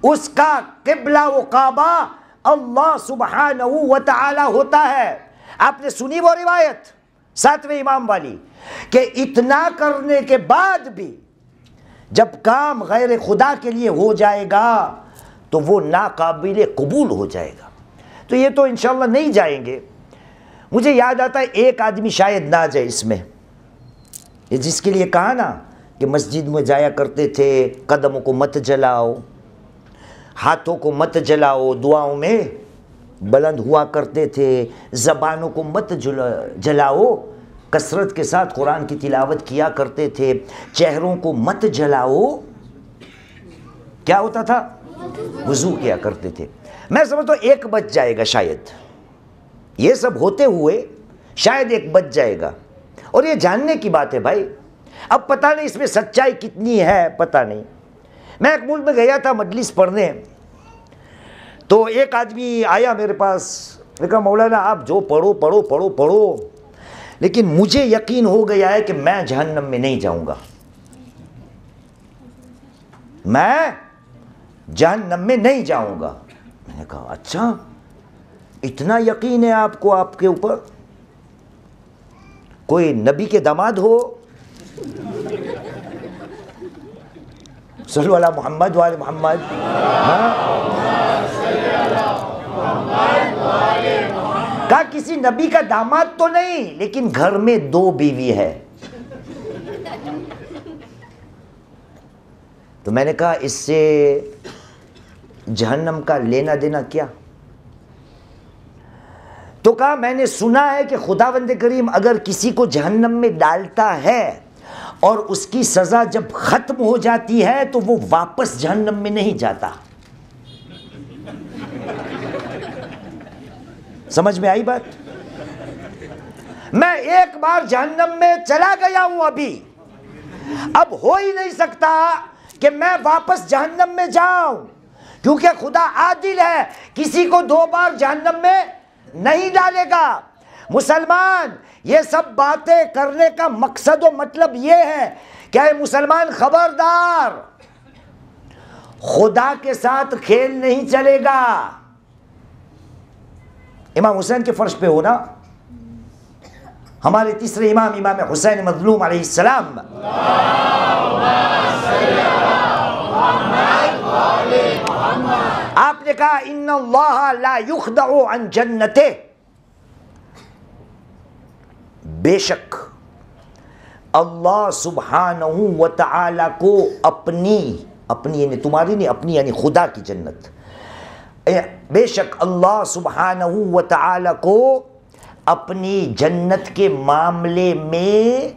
اس کا قبلہ و کعبہ اللہ سبحانہ وتعالی ہوتا ہے. آپ نے سنی وہ روایت 7ویں امام والی کہ اتنا کرنے کے بعد بھی جب کام غیر خدا کے لیے ہو جائے گا تو وہ ناقابل قبول ہو جائے گا. تو یہ تو انشاءاللہ نہیں جائیں گے. مجھے یاد آتا ہے ایک آدمی شاید نہ جائے اس میں، یہ جس کے لیے کہا نا کہ مسجد میں جایا کرتے تھے، قدموں کو مت جلاؤ، ہاتھوں کو مت جلاؤ، دعاؤں میں بلند ہوا کرتے تھے، زبانوں کو مت جلاؤ، کثرت کے ساتھ قرآن کی تلاوت کیا کرتے تھے، چہروں کو مت جلاؤ. کیا ہوتا تھا؟ وضو کیا کرتے تھے. میں سمجھتا ہوں 1 بج جائے گا شاید، یہ سب ہوتے ہوئے شاید 1 بج جائے گا. اور یہ جاننے کی بات ہے بھائی. اب پتہ نہیں اس میں سچائی کتنی ہے، پتہ نہیں. میں ایک ملک میں گیا تھا مجلس پڑھنے، تو ایک آدمی آیا میرے پاس، میں کہا مولانا آپ جو پڑھو پڑھو پڑھو پڑھو، لیکن مجھے یقین ہو گیا ہے کہ میں جہنم میں نہیں جاؤں گا. میں جہنم میں نہیں جاؤں گا. میں نے کہا اچھا اتنا یقین ہے آپ کو آپ کے اوپر؟ کوئی نبی کے داماد ہو؟ صلو علی محمد وآل محمد. کہا کسی نبی کا داماد تو نہیں، لیکن گھر میں 2 بیوی ہے. تو میں نے کہا اس سے جہنم کا لینا دینا کیا؟ تو کہا میں نے سنا ہے کہ خداوند کریم اگر کسی کو جہنم میں ڈالتا ہے اور اس کی سزا جب ختم ہو جاتی ہے تو وہ واپس جہنم میں نہیں جاتا. سمجھ میں آئی بات؟ میں ایک بار جہنم میں چلا گیا ہوں، ابھی اب ہو ہی نہیں سکتا کہ میں واپس جہنم میں جاؤں، کیونکہ خدا عادل ہے، کسی کو 2 بار جہنم میں نہیں ڈالے گا. مسلمان یہ سب باتیں کرنے کا مقصد و مطلب یہ ہے کہ اے مسلمان خبردار، خدا کے ساتھ کھیل نہیں چلے گا. امام حسین کے فرش پہ ہونا، ہمارے تیسرے امام امام حسین مظلوم علیہ السلام، کہا ان اللہ لا یخدع عن جنتہ، بے شک اللہ سبحانہ و تعالی کو اپنی یعنی تمہاری نہیں، اپنی یعنی خدا کی جنت، بے شک اللہ سبحانہ و تعالی کو اپنی جنت کے معاملے میں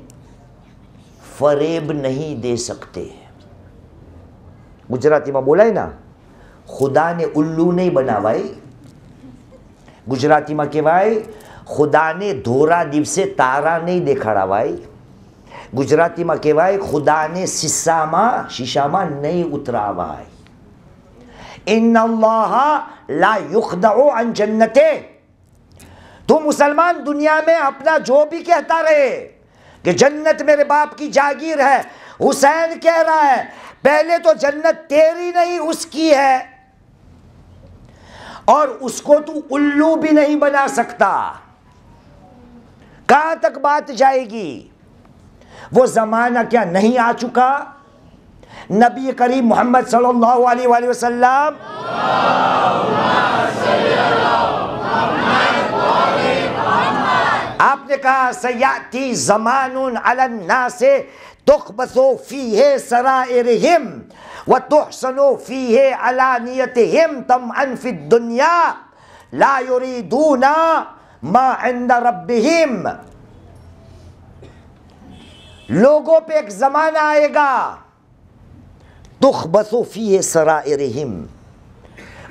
فریب نہیں دے سکتے. گجراتی میں بولا ہے نا، خدا نے الو نہیں بناوائی. گجراتی میں کہوائی خدا نے دھورا દિવસે તારા નહીં દેખાડાવાય. ગુજરાતીમાં કહેવાય ખુદાને શીશામાં નહીં ઉતરાવાય. ان اللہ لا یخدع عن جنتے. تو مسلمان دنیا میں اپنا جو بھی کہتا رہے کہ جنت میرے باپ کی جاگیر ہے، حسین کہہ رہا ہے پہلے تو جنت تیری نہیں اس کی ہے، اور اس کو تو الو بھی نہیں بنا سکتا. کہاں تک بات جائے گی؟ وہ زمانہ کیا نہیں آ چکا؟ نبی کریم محمد صلی اللہ علیہ وآلہ وسلم آپ نے کہا سیاتی زمان علی الناس تخبث فیہ سرائرہم وتحسن فیہ علانیتہم طمعا فی الدنیا لا یریدون ما عند ربہم. لوگوں پہ ایک زمانہ آئے گا تخبث فیہ سرائرہم،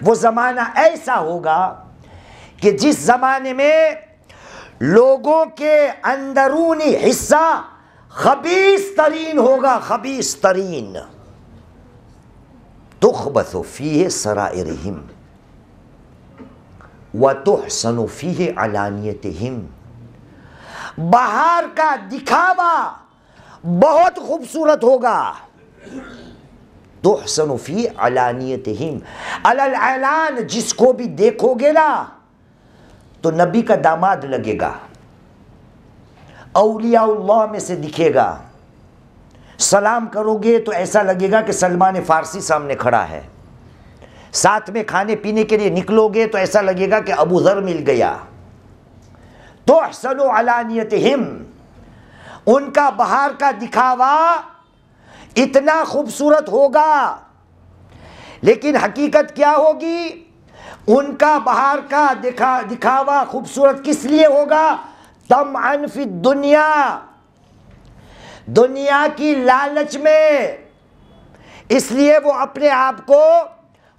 وہ زمانہ ایسا ہوگا کہ جس زمانے میں لوگوں کے اندرونی حصہ خبیث ترین ہوگا، خبیث ترین. تخبث فیہ سرائرہم وتحسن فیہ علانیتہم. باہر کا دکھاوا بہت خوبصورت ہوگا. تحسن فی علانیتہم، علی الاعلان جس کو بھی دیکھو گے نا تو نبی کا داماد لگے گا، اولیاء اللہ میں سے دکھے گا. سلام کرو گے تو ایسا لگے گا کہ سلمان فارسی سامنے کھڑا ہے. ساتھ میں کھانے پینے کے لیے نکلو گے تو ایسا لگے گا کہ ابو ذر مل گیا. تحسن علانیتہم، ان کا باہر کا دکھاوا اتنا خوبصورت ہوگا، لیکن حقیقت کیا ہوگی؟ ان کا باہر کا دکھاوا خوبصورت کس لیے ہوگا؟ طمعا فی الدنیا، دنیا کی لالچ میں. اس لیے وہ اپنے آپ کو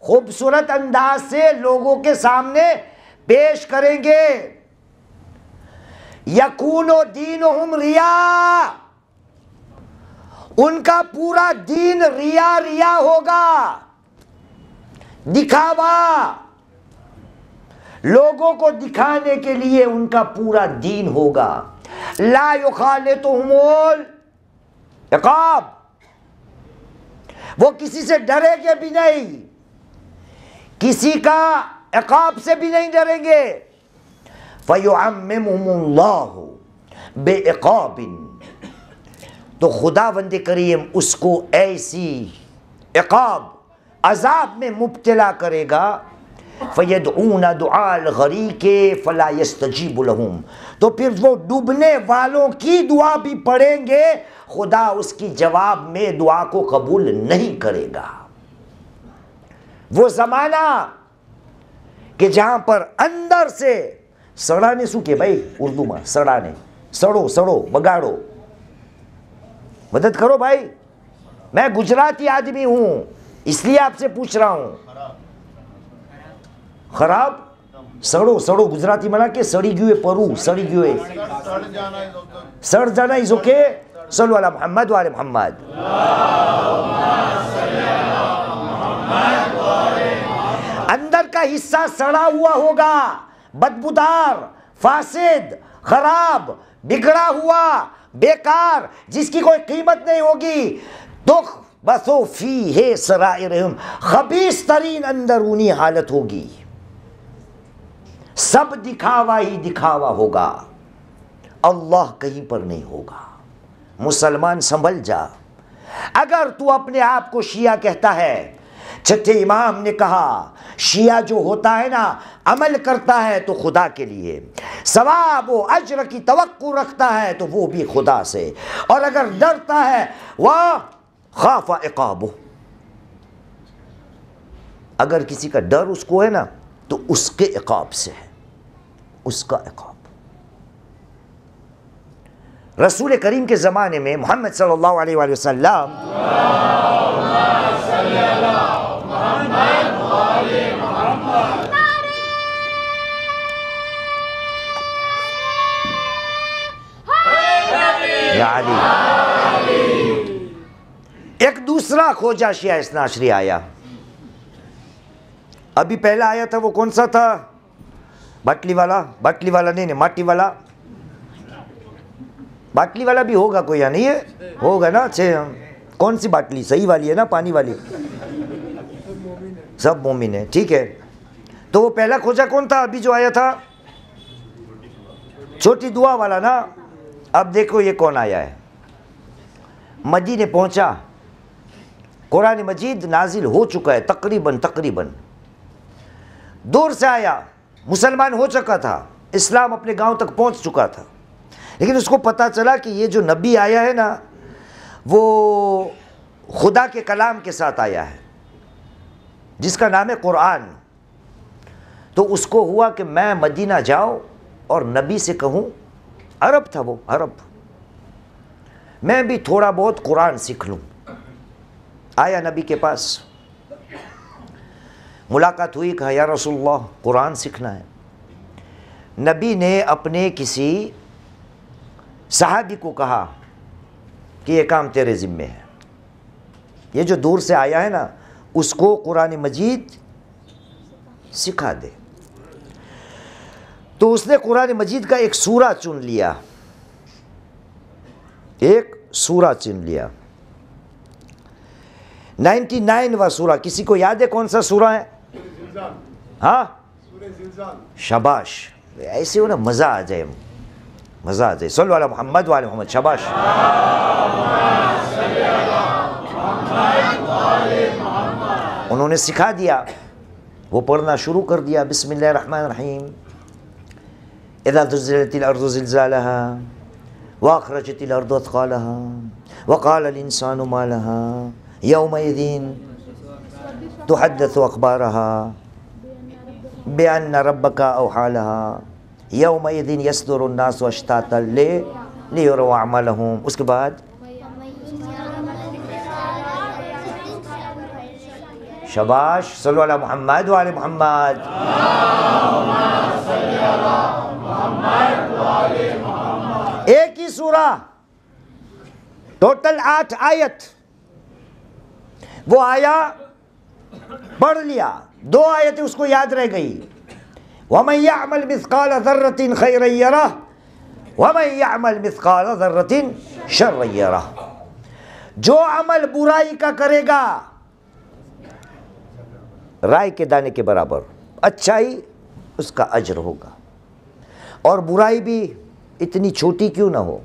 خوبصورت انداز سے لوگوں کے سامنے پیش کریں گے. یکون دینہم ریا، ان کا پورا دین ریا ہوگا، دکھاوا، لوگوں کو دکھانے کے لیے ان کا پورا دین ہوگا. لا یخالطہم العقاب، وہ کسی سے ڈریں گے بھی نہیں، کسی کا عقاب سے بھی نہیں ڈریں گے. فَيُعَمِّمُهُمُ اللَّهُ بِعِقَابٍ، تو خداوند کریم اس کو ایسی عقاب عذاب میں مبتلا کرے گا. فَيَدْعُونَ دُعَاءَ الْغَرِيقِ فَلَا يَسْتَجِيبُ لَهُمْ، تو پھر وہ ڈوبنے والوں کی دعا بھی پڑھیں گے، خدا اس کی جواب میں دعا کو قبول نہیں کرے گا. وہ زمانہ کہ جہاں پر اندر سے سڑانے سو کے بھائی اردو میں سڑانے، سڑو بگاڑو، مدد کرو بھائی. میں گجراتی آدمی ہوں اس لیے آپ سے پوچھ رہا ہوں. خراب سڑو گجراتی منا کہ سڑی گیوے پرو، سڑی گیوے سڑ جانا از اوکے. صلو علی محمد وعلی محمد. اندر کا حصہ سڑا ہوا ہوگا، بدبودار، فاسد، خراب، بگڑا ہوا، بیکار، جس کی کوئی قیمت نہیں ہوگی. تخبث فیہ سرائرہم، خبیث ترین اندرونی حالت ہوگی. سب دکھاوا ہی دکھاوا ہوگا، اللہ کہیں پر نہیں ہوگا. مسلمان سنبھل جا. اگر تو اپنے آپ کو شیعہ کہتا ہے، چھٹے امام نے کہا شیعہ جو ہوتا ہے نا عمل کرتا ہے تو خدا کے لیے، ثواب و اجر کی توقع رکھتا ہے تو وہ بھی خدا سے، اور اگر ڈرتا ہے وَخَافَ عِقَابُهُ، اگر کسی کا ڈر اس کو ہے نا تو اس کے عقاب سے ہے، اس کا عقاب۔ رسول کریم کے زمانے میں محمد صلی اللہ علیہ وآلہ وسلم یا علی، ایک دوسرا کھوجا شیعہ اثنا عشری آیا۔ ابھی پہلا آیا تھا وہ کون سا تھا؟ باٹلی والا نہیں، ماٹی والا، باٹلی والا بھی ہوگا کوئی یا نہیں ہے؟ ہوگا نا۔ اچھا کون سی باٹلی؟ صحیح والی ہے نا، پانی والی؟ سب مومن ہے، ٹھیک ہے۔ تو وہ پہلا کھوجا کون تھا ابھی جو آیا تھا؟ چھوٹی دعا والا نا۔ اب دیکھو یہ کون آیا ہے۔ مدینے پہنچا، قرآن مجید نازل ہو چکا ہے تقریباً دور سے آیا، مسلمان ہو چکا تھا، اسلام اپنے گاؤں تک پہنچ چکا تھا، لیکن اس کو پتہ چلا کہ یہ جو نبی آیا ہے نا وہ خدا کے کلام کے ساتھ آیا ہے جس کا نام ہے قرآن۔ تو اس کو ہوا کہ میں مدینہ جاؤں اور نبی سے کہوں، عرب تھا وہ، عرب، میں بھی تھوڑا بہت قرآن سیکھ لوں۔ آیا نبی کے پاس، ملاقات ہوئی، کہا یا رسول اللہ قرآن سیکھنا ہے۔ نبی نے اپنے کسی صحابی کو کہا کہ یہ کام تیرے ذمے ہے، یہ جو دور سے آیا ہے نا اس کو قرآن مجید سکھا دے۔ تو اس نے قرآن مجید کا ایک سورہ چن لیا، ایک سورہ چن لیا، 99واں سورہ۔ کسی کو یاد ہے کون سا سورہ ہے؟ ہاں شاباش، ایسے ہو نا مزہ آ جائے، مزہ آ جائے۔ صلو علی محمد وعلی محمد، شاباش۔ انہوں نے سکھا دیا، وہ پڑھنا شروع کر دیا۔ بسم اللہ الرحمن الرحیم، اذا زلزلت الارض زلزالها واخرجت الارض اثقالها وقال الانسان ما لها يومئذ تحدث اخبارها بان ربك اوحى لها يومئذ يصدر الناس اشتاتا ليروا اعمالهم۔ اس کے بعد شاباش، صلو علی محمد وعلی محمد۔ ایک ہی سورہ، ٹوٹل 8 آیت، وہ آیا پڑھ لیا، 2 آیتیں اس کو یاد رہ گئی۔ وَمَن يَعْمَلْ مِثْقَالَ ذَرَّةٍ خَيْرًا يَرَهُ وَمَن يَعْمَلْ مِثْقَالَ ذَرَّةٍ شَرًّا يَرَهُ۔ جو عمل برائی کا کرے گا رائے کے دانے کے برابر، اچھائی اس کا اجر ہوگا، اور برائی بھی اتنی چھوٹی کیوں نہ ہو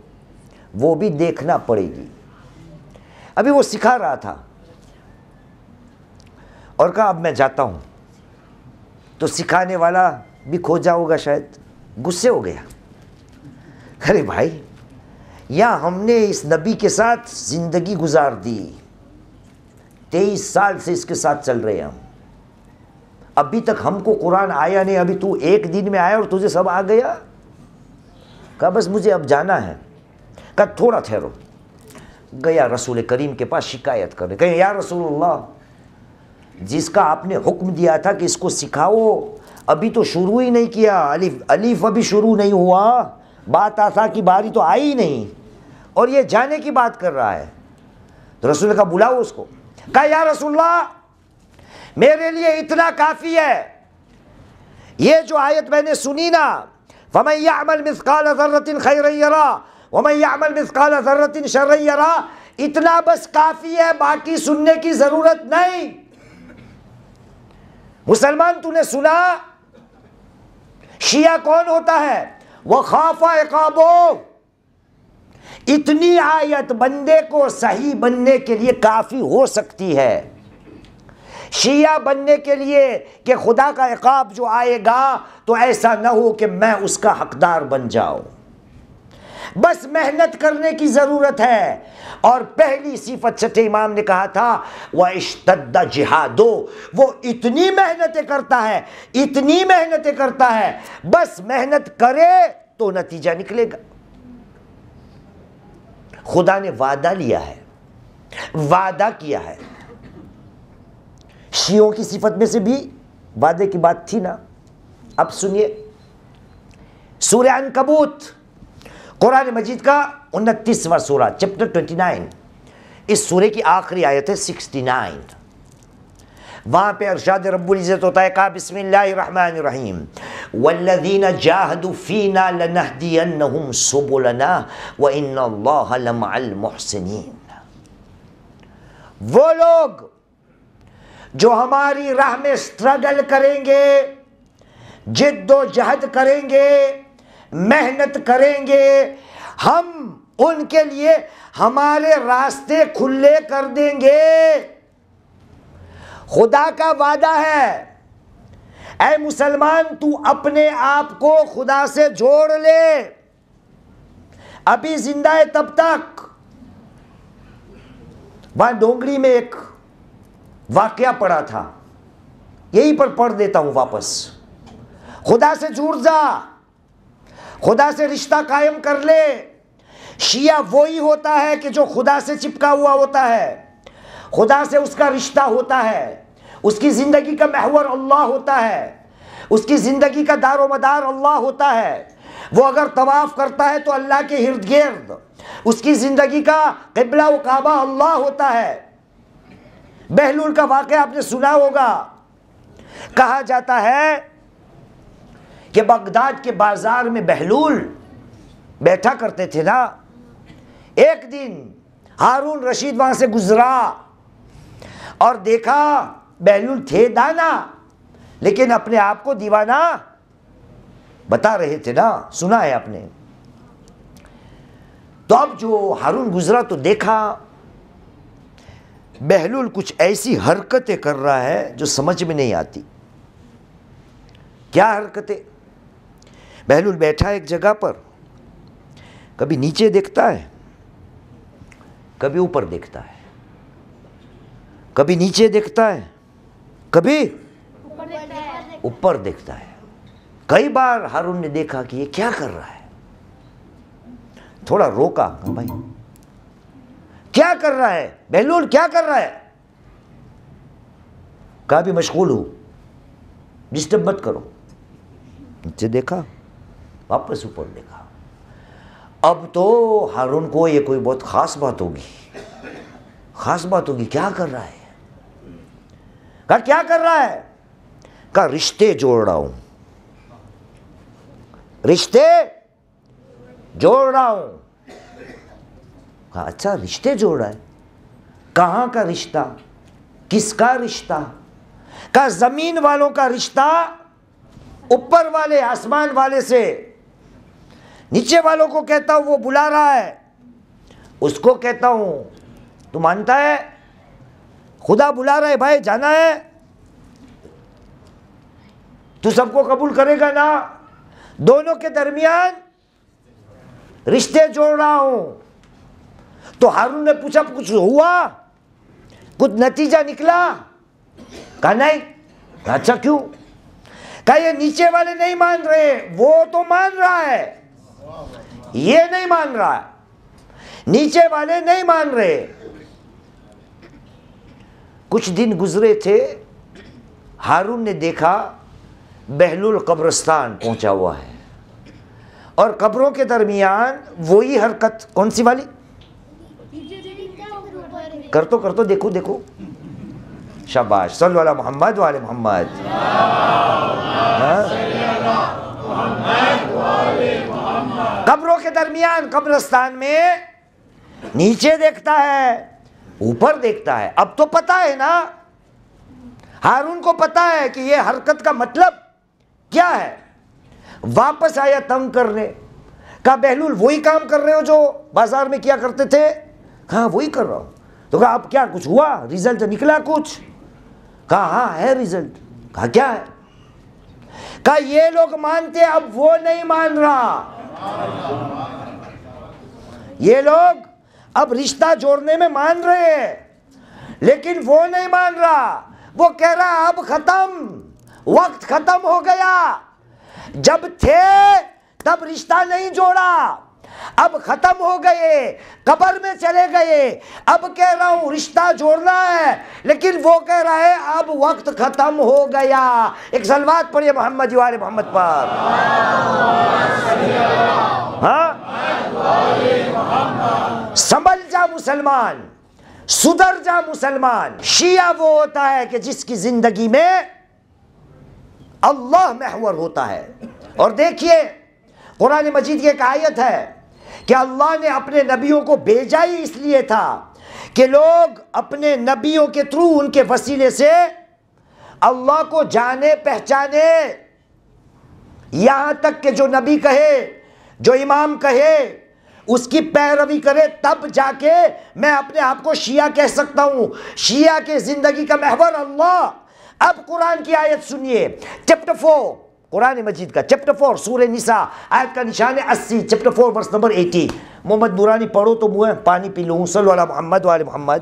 وہ بھی دیکھنا پڑے گی۔ ابھی وہ سکھا رہا تھا اور کہا اب میں جاتا ہوں۔ تو سکھانے والا بھی کھوجا ہوگا، شاید غصے ہو گیا، ارے بھائی یا ہم نے اس نبی کے ساتھ زندگی گزار دی، 23 سال سے اس کے ساتھ چل رہے ہیں ہم، ابھی تک ہم کو قرآن آیا نہیں، ابھی تو ایک دن میں آیا اور تجھے سب آ گیا۔ کہا بس مجھے اب جانا ہے۔ کہا تھوڑا ٹھہرو۔ گیا رسول کریم کے پاس شکایت کرنے، کہے یا رسول اللہ جس کا آپ نے حکم دیا تھا کہ اس کو سکھاؤ ابھی تو شروع ہی نہیں کیا، الف ابھی شروع نہیں ہوا، بات آسا کی باری تو آئی ہی نہیں، اور یہ جانے کی بات کر رہا ہے۔ تو رسول نے کہا بلاؤ اس کو۔ کہا یا رسول اللہ میرے لیے اتنا کافی ہے، یہ جو آیت میں نے سنی نا، فَمَن يَعْمَلْ مِثْقَالَ ذَرَّةٍ خَيْرًا يَرَهُ وَمَن يَعْمَلْ مِثْقَالَ ذَرَّةٍ شَرًّا يَرَهُ، اتنا بس کافی ہے، باقی سننے کی ضرورت نہیں۔ مسلمان تو نے سنا شیعہ کون ہوتا ہے؟ وَخَافَ عِقَابُهُ، اتنی آیت بندے کو صحیح بننے کے لیے کافی ہو سکتی ہے، شیعہ بننے کے لیے کہ خدا کا عقاب جو آئے گا تو ایسا نہ ہو کہ میں اس کا حقدار بن جاؤں. بس محنت کرنے کی ضرورت ہے. اور پہلی صفت چھٹے امام نے کہا تھا وَاشْتَدَّ جِهَادُ، وہ اتنی محنتیں کرتا ہے، اتنی محنتیں کرتا ہے، بس محنت کرے تو نتیجہ نکلے گا. خدا نے وعدہ لیا ہے، وعدہ کیا ہے. شیعوں کی صفت میں سے بھی وعدے کی بات تھی نا. اب سنیے سورہ عنکبوت، قرآن مجید کا 29واں سورہ، چیپٹر 29. اس سورے کی آخری آیت ہے 69. وہاں پہ ارشاد رب العزت ہوتا ہے، کہا بسم اللہ الرحمن الرحیم والذین جاہدوا فینا لنہدینہم سبلنا وان اللہ لمع المحسنین. وہ لوگ جو ہماری راہ میں سٹرگل کریں گے، جد و جہد کریں گے، محنت کریں گے، ہم ان کے لیے ہمارے راستے کھلے کر دیں گے. خدا کا وعدہ ہے. اے مسلمان، تو اپنے آپ کو خدا سے جوڑ لے. ابھی زندہ ہے تب تک. وہاں ڈونگری میں ایک واقعہ پڑا تھا، یہیں پر پڑھ دیتا ہوں واپس. خدا سے جڑ جا، خدا سے رشتہ قائم کر لے. شیعہ وہی ہوتا ہے کہ جو خدا سے چپکا ہوا ہوتا ہے، خدا سے اس کا رشتہ ہوتا ہے، اس کی زندگی کا محور اللہ ہوتا ہے، اس کی زندگی کا دار و مدار اللہ ہوتا ہے. وہ اگر طواف کرتا ہے تو اللہ کے ارد گرد اس کی زندگی کا قبلہ و کعبہ اللہ ہوتا ہے. بہلول کا واقعہ آپ نے سنا ہوگا. کہا جاتا ہے کہ بغداد کے بازار میں بہلول بیٹھا کرتے تھے نا. ایک دن ہارون رشید وہاں سے گزرا اور دیکھا بہلول تھے دانا لیکن اپنے آپ کو دیوانہ بتا رہے تھے نا، سنا ہے آپ نے. تو اب جو ہارون گزرا تو دیکھا بہلول کچھ ایسی حرکتیں کر رہا ہے جو سمجھ میں نہیں آتی. کیا حرکتیں؟ بہلول بیٹھا ایک جگہ پر، کبھی نیچے دیکھتا ہے، کبھی اوپر دیکھتا ہے، کبھی نیچے دیکھتا ہے، کبھی اوپر دیکھتا ہے. کئی بار ہارون نے دیکھا کہ یہ کیا کر رہا ہے. تھوڑا روکا، بھائی کیا کر رہا ہے بہلول، کیا کر رہا ہے؟ کہا بھی مشغول ہوں، ڈسٹرب مت کرو. نیچے دیکھا، واپس اوپر دیکھا. اب تو ہارون کو یہ کوئی بہت خاص بات ہوگی، خاص بات ہوگی. کیا کر رہا ہے؟ کہا کیا کر رہا ہے؟ کہا رشتے جوڑ رہا ہوں، رشتے جوڑ رہا ہوں. کہا اچھا رشتے جوڑ رہا ہے، کہاں کا رشتہ، کس کا رشتہ؟ کہا زمین والوں کا رشتہ اوپر والے آسمان والے سے. نیچے والوں کو کہتا ہوں وہ بلا رہا ہے، اس کو کہتا ہوں تو مانتا ہے خدا بلا رہا ہے، بھائی جانا ہے، تو سب کو قبول کرے گا نا. دونوں کے درمیان رشتے جوڑ رہا ہوں. تو ہارون نے پوچھا کچھ ہوا، کچھ نتیجہ نکلا؟ کہا نہیں. اچھا کیوں؟ کہا یہ نیچے والے نہیں مان رہے، وہ تو مان رہا ہے، یہ نہیں مان رہا. نیچے والے نہیں مان رہے. کچھ دن گزرے تھے، ہارون نے دیکھا بہلول قبرستان پہنچا ہوا ہے اور قبروں کے درمیان وہی حرکت. کون سی والی؟ کر تو دیکھو دیکھو. شاباش، صلو علی محمد وعلی محمد. قبروں کے درمیان قبرستان میں نیچے دیکھتا ہے، اوپر دیکھتا ہے. اب تو پتا ہے نا، ہارون کو پتا ہے کہ یہ حرکت کا مطلب کیا ہے. واپس آیا تنگ کرنے. کہا بہلول وہی کام کر رہے ہو جو بازار میں کیا کرتے تھے؟ کہا وہی کر رہا ہوں. تو کہا اب کیا کچھ ہوا، ریزلٹ نکلا کچھ؟ کہا ہاں ہے رزلٹ. کہا کیا ہے؟ کہا یہ لوگ مانتے اب وہ نہیں مان رہا. یہ لوگ اب رشتہ جوڑنے میں مان رہے ہیں لیکن وہ نہیں مان رہا. وہ کہہ رہا اب ختم، وقت ختم ہو گیا. جب تھے تب رشتہ نہیں جوڑا، اب ختم ہو گئے، قبر میں چلے گئے. اب کہہ رہا ہوں رشتہ جوڑنا ہے لیکن وہ کہہ رہا ہے اب وقت ختم ہو گیا. ایک صلوات پڑھیے محمد وآل محمد پر. ہاں سنبھل جا مسلمان، سدھر جا مسلمان. شیعہ وہ ہوتا ہے کہ جس کی زندگی میں اللہ محور ہوتا ہے. اور دیکھیے قرآن مجید کی ایک آیت ہے کہ اللہ نے اپنے نبیوں کو بھیجا ہی اس لیے تھا کہ لوگ اپنے نبیوں کے تھرو، ان کے وسیلے سے اللہ کو جانے پہچانے. یہاں تک کہ جو نبی کہے، جو امام کہے، اس کی پیروی کرے، تب جا کے میں اپنے آپ کو شیعہ کہہ سکتا ہوں. شیعہ کے زندگی کا محور اللہ. اب قرآن کی آیت سنیے، چیپٹر 4 قرآن مجید کا، چیپٹر 4 سورہ نساء، آیت کا نشان ہے 80، چیپٹر 4 ورس نمبر 80. محمد نورانی پڑھو تو منہ پانی پی لوں. صلو علی محمد وآل محمد.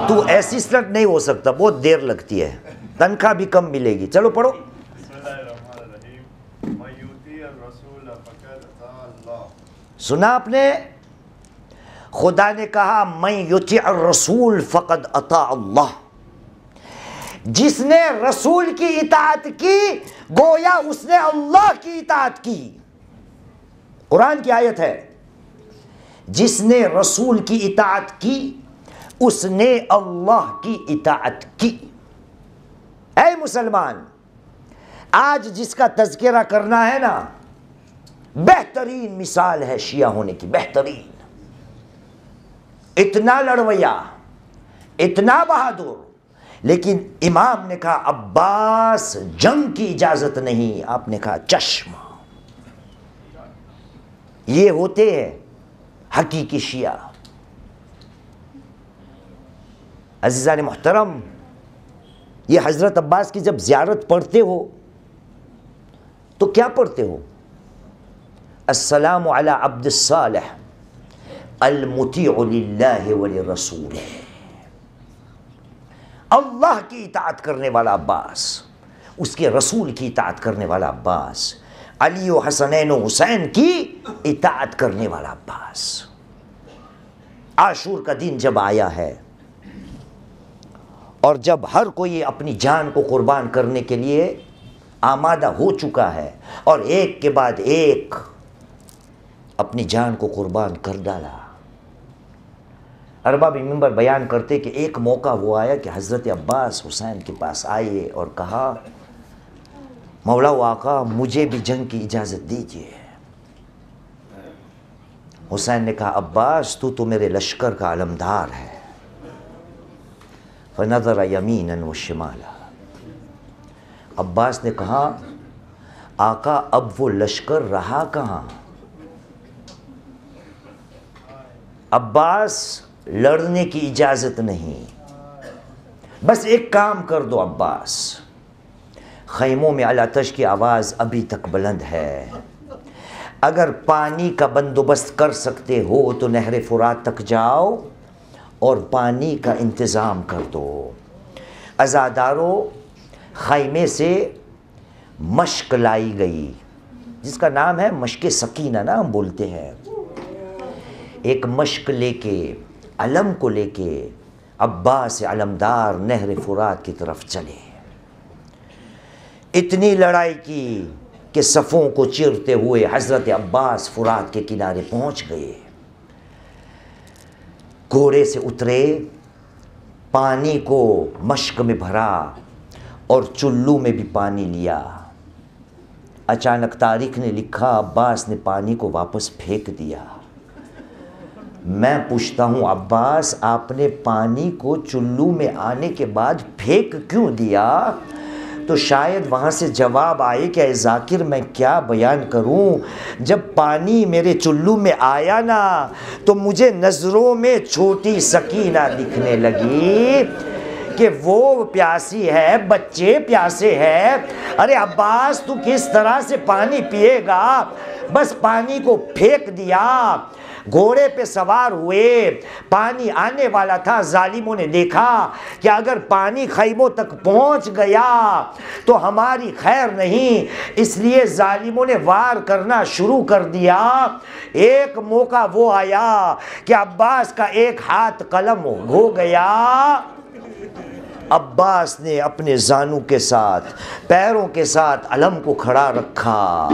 تو اسسٹنٹ نہیں ہو سکتا، بہت دیر لگتی ہے، تنخواہ بھی کم ملے گی. چلو پڑھو. سنا آپ نے؟ خدا نے کہا من یطیع الرسول فقد اطاع اللہ. جس نے رسول کی اطاعت کی گویا اس نے اللہ کی اطاعت کی. قرآن کی آیت ہے، جس نے رسول کی اطاعت کی اس نے اللہ کی اطاعت کی. اے مسلمان، آج جس کا تذکرہ کرنا ہے نا، بہترین مثال ہے شیعہ ہونے کی، بہترین. اتنا لڑویا، اتنا بہادر، لیکن امام نے کہا عباس جنگ کی اجازت نہیں. آپ نے کہا چشم. یہ ہوتے ہیں حقیقی شیعہ. عزیزان محترم، یہ حضرت عباس کی جب زیارت پڑھتے ہو تو کیا پڑھتے ہو؟ السلام علی عبد الصالح المطیع للہ ولرسولہ. اللہ کی اطاعت کرنے والا عباس، اس کے رسول کی اطاعت کرنے والا عباس، علی و حسنین و حسین کی اطاعت کرنے والا عباس. عاشور کا دن جب آیا ہے اور جب ہر کوئی اپنی جان کو قربان کرنے کے لیے آمادہ ہو چکا ہے اور ایک کے بعد ایک اپنی جان کو قربان کر ڈالا. ارباب منبر بیان کرتے کہ ایک موقع وہ آیا کہ حضرت عباس حسین کے پاس آئے اور کہا مولا و آقا مجھے بھی جنگ کی اجازت دیجیے. حسین نے کہا عباس تو میرے لشکر کا علمدار ہے. فنظر یمینا وشمالا. عباس نے کہا آقا اب وہ لشکر رہا کہاں؟ عباس لڑنے کی اجازت نہیں، بس ایک کام کر دو عباس، خیموں میں علاتش کی آواز ابھی تک بلند ہے، اگر پانی کا بندوبست کر سکتے ہو تو نہر فرات تک جاؤ اور پانی کا انتظام کر دو. عزاداروں، خیمے سے مشک لائی گئی جس کا نام ہے مشک سکینہ نا ہم بولتے ہیں. ایک مشک لے کے، علم کو لے کے عباس علمدار نہر فرات کی طرف چلے. اتنی لڑائی کی کہ صفوں کو چیرتے ہوئے حضرت عباس فرات کے کنارے پہنچ گئے. گھوڑے سے اترے، پانی کو مشک میں بھرا اور چلو میں بھی پانی لیا. اچانک تاریخ نے لکھا عباس نے پانی کو واپس پھینک دیا. میں پوچھتا ہوں عباس آپ نے پانی کو چلو میں آنے کے بعد پھینک کیوں دیا؟ تو شاید وہاں سے جواب آئے کہ اے ذاکر میں کیا بیان کروں، جب پانی میرے چلو میں آیا نا تو مجھے نظروں میں چھوٹی سکینہ دکھنے لگی کہ وہ پیاسی ہے، بچے پیاسے ہیں۔ ارے عباس تو کس طرح سے پانی پیے گا؟ بس پانی کو پھینک دیا۔ گھوڑے پہ سوار ہوئے، پانی آنے والا تھا، ظالموں نے دیکھا کہ اگر پانی خیموں تک پہنچ گیا تو ہماری خیر نہیں، اس لیے ظالموں نے وار کرنا شروع کر دیا۔ ایک موقع وہ آیا کہ عباس کا ایک ہاتھ قلم ہو گیا۔ عباس نے اپنے زانوں کے ساتھ، پیروں کے ساتھ علم کو کھڑا رکھا،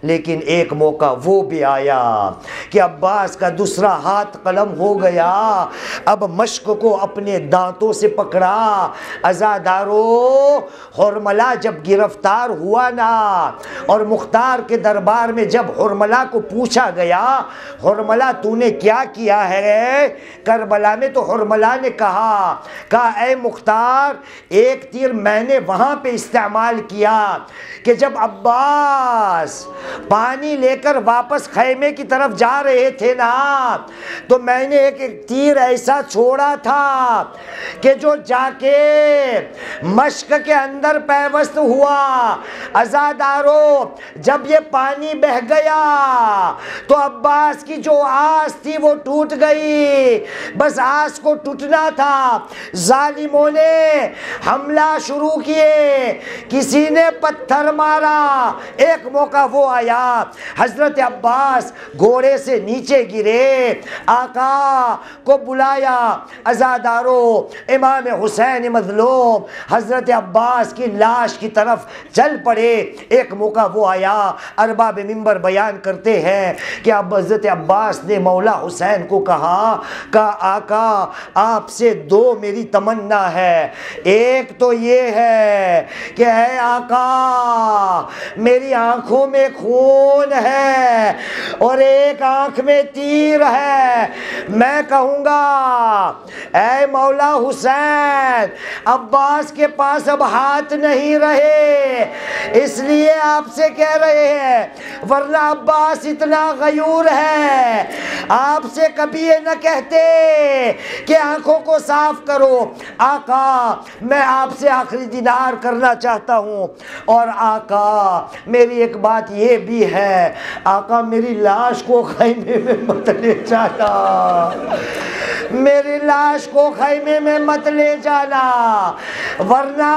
لیکن ایک موقع وہ بھی آیا کہ عباس کا دوسرا ہاتھ قلم ہو گیا۔ اب مشق کو اپنے دانتوں سے پکڑا۔ عزادارو، حرملہ جب گرفتار ہوا نا اور مختار کے دربار میں جب حرملہ کو پوچھا گیا، حرملہ تو نے کیا کیا ہے؟ کربلا میں تو حرملہ نے کہا اے مختار، ایک تیر میں نے وہاں پہ استعمال کیا کہ جب عباس پانی لے کر واپس خیمے کی طرف جا رہے تھے نا تو میں نے ایک تیر ایسا چھوڑا تھا کہ جو جا کے مشق کے اندر پیوست ہوا۔ عزادارو، جب یہ پانی بہہ گیا تو عباس کی جو آس تھی وہ ٹوٹ گئی، بس آس کو ٹوٹنا تھا۔ ظالموں نے حملہ شروع کیے، کسی نے پتھر مارا۔ ایک موقع وہ آیا، حضرت عباس گھوڑے سے نیچے گرے، آقا کو بلایا۔ عزادارو، امام حسین مظلوم حضرت عباس کی لاش کی طرف چل پڑے۔ ایک موقع وہ آیا، ارباب منبر بیان کرتے ہیں کہ اب حضرت عباس نے مولا حسین کو کہا کہ آقا آپ سے دو میری تمنا ہے، ایک تو یہ ہے کہ اے آقا میری آنکھوں میں خون ہے اور ایک آنکھ میں تیر ہے، میں کہوں گا اے مولا حسین عباس کے پاس اب ہاتھ نہیں رہے، اس لیے آپ سے کہہ رہے ہیں، ورنہ عباس اتنا غیور ہے آپ سے کبھی یہ نہ کہتے کہ آنکھوں کو صاف کرو۔ آقا میں آپ سے آخری دیدار کرنا چاہتا ہوں، اور آقا میری ایک بات یہ بھی ہے، آقا میری لاش کو خیمے میں مت لے جانا، میری لاش کو خیمے میں مت لے جانا، ورنہ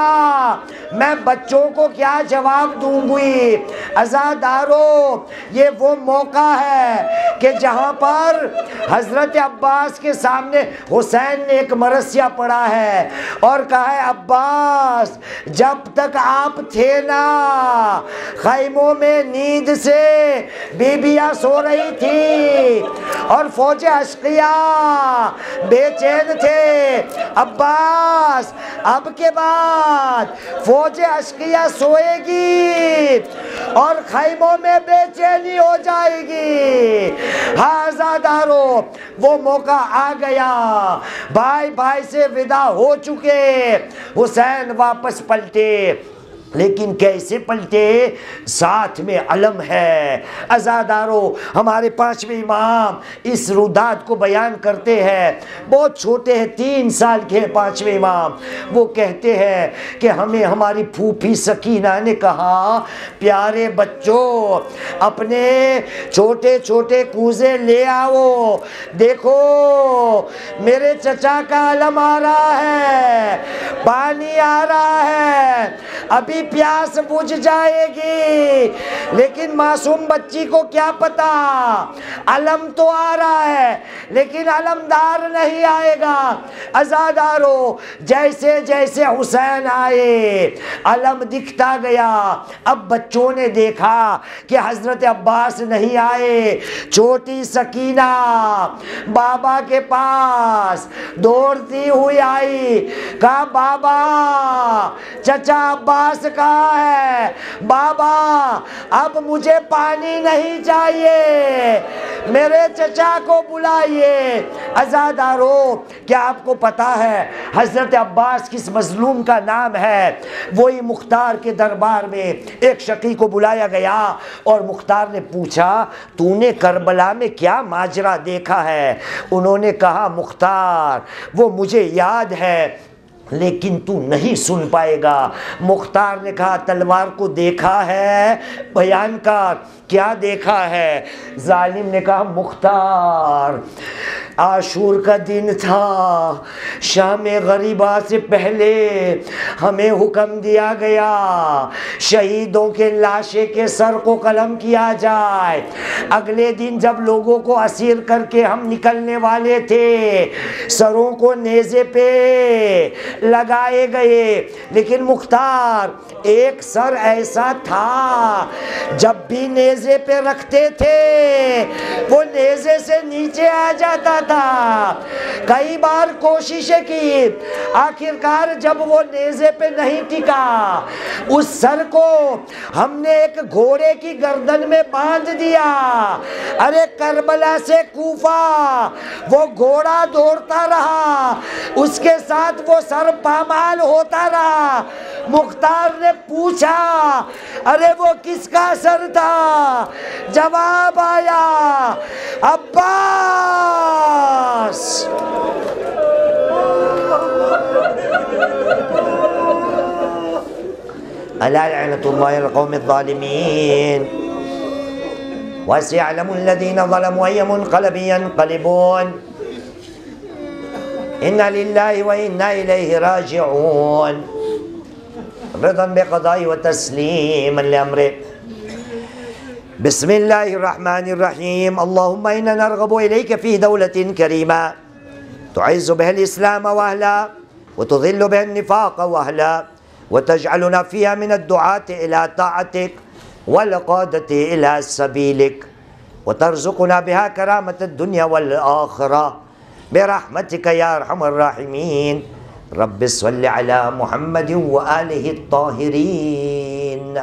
میں بچوں کو کیا جواب دوں گی۔ عزادارو، یہ وہ موقع ہے کہ جہاں پر حضرت عباس کے سامنے حسین نے ایک مرثیہ پڑھا ہے اور کہا ہے عباس جب تک آپ تھے نا خیموں میں نیند سے بیبیاں سو رہی تھی اور فوج اشقیاء بے چین تھے، عباس اب کے بعد فوج اشقیاء سوئے گی اور خیموں میں بے چینی ہو جائے گی۔ ہاں عزادارو، وہ موقع آ گیا، بھائی بھائی سے ودا ہو چکے، حسین واپس پلٹے، لیکن کیسے پلٹے؟ ساتھ میں علم ہے۔ عزادارو، ہمارے پانچویں امام اس رودات کو بیان کرتے ہیں، بہت چھوٹے ہیں، 3 سال کے ہیں پانچویں امام۔ وہ کہتے ہیں کہ ہمیں ہماری پھوپھی سکینہ نے کہا پیارے بچوں اپنے چھوٹے چھوٹے کوزے لے آؤ، دیکھو میرے چچا کا علم آ رہا ہے، پانی آ رہا ہے، ابھی پیاس بجھ جائے گی، لیکن معصوم بچی کو کیا پتا، علم تو آ رہا ہے لیکن علمدار نہیں آئے گا۔ عزادارو، جیسے جیسے حسین آئے علم دکھتا گیا۔ اب بچوں نے دیکھا کہ حضرت عباس نہیں آئے، چھوٹی سکینہ بابا کے پاس دوڑتی ہوئی آئی، کہا بابا چچا عباس سے کہا ہے بابا اب مجھے پانی نہیں چاہیے، میرے چچا کو بلائیے۔ عزادارو، کیا آپ کو پتا ہے حضرت عباس کس مظلوم کا نام ہے؟ وہی مختار کے دربار میں ایک شقی کو بلایا گیا اور مختار نے پوچھا تو نے کربلا میں کیا ماجرا دیکھا ہے؟ انہوں نے کہا مختار وہ مجھے یاد ہے لیکن تو نہیں سن پائے گا۔ مختار نے کہا تلوار کو دیکھا ہے؟ بیان کر کیا دیکھا ہے؟ ظالم نے کہا مختار عاشور کا دن تھا، شام غریبہ سے پہلے ہمیں حکم دیا گیا شہیدوں کے لاشیں کے سر کو قلم کیا جائے۔ اگلے دن جب لوگوں کو اسیر کر کے ہم نکلنے والے تھے سروں کو نیزے پہ لگائے گئے، لیکن مختار ایک سر ایسا تھا جب بھی نیزے پہ رکھتے تھے وہ نیزے سے نیچے آ جاتا تھا۔ کئی بار کوششیں کی، آخرکار جب وہ نیزے پہ نہیں ٹکا اس سر کو ہم نے ایک گھوڑے کی گردن میں باندھ دیا۔ ارے کربلا سے کوفہ وہ گھوڑا دوڑتا رہا، اس کے ساتھ وہ سر پامال ہوتا رہا۔ مختار نے پوچھا ارے وہ کس کا سر تھا؟ جواب آیا عباس۔ الا لعنۃ اللہ علی القوم الظالمین وسيعلم الذين ظلموا أي منقلب ينقلبون إنا لله وإنا إليه راجعون رضا بقضاء وتسليما لأمره. بسم الله الرحمن الرحيم. اللهم إنا نرغب إليك في دولة كريمة تعز بها الإسلام وأهله وتذل بها النفاق وأهله وتجعلنا فيها من الدعاة إلى طاعتك والقادة إلى سبيلك وترزقنا بها كرامة الدنيا والآخرة برحمتك يا أرحم الراحمين. رب صل على محمد وآله الطاهرين.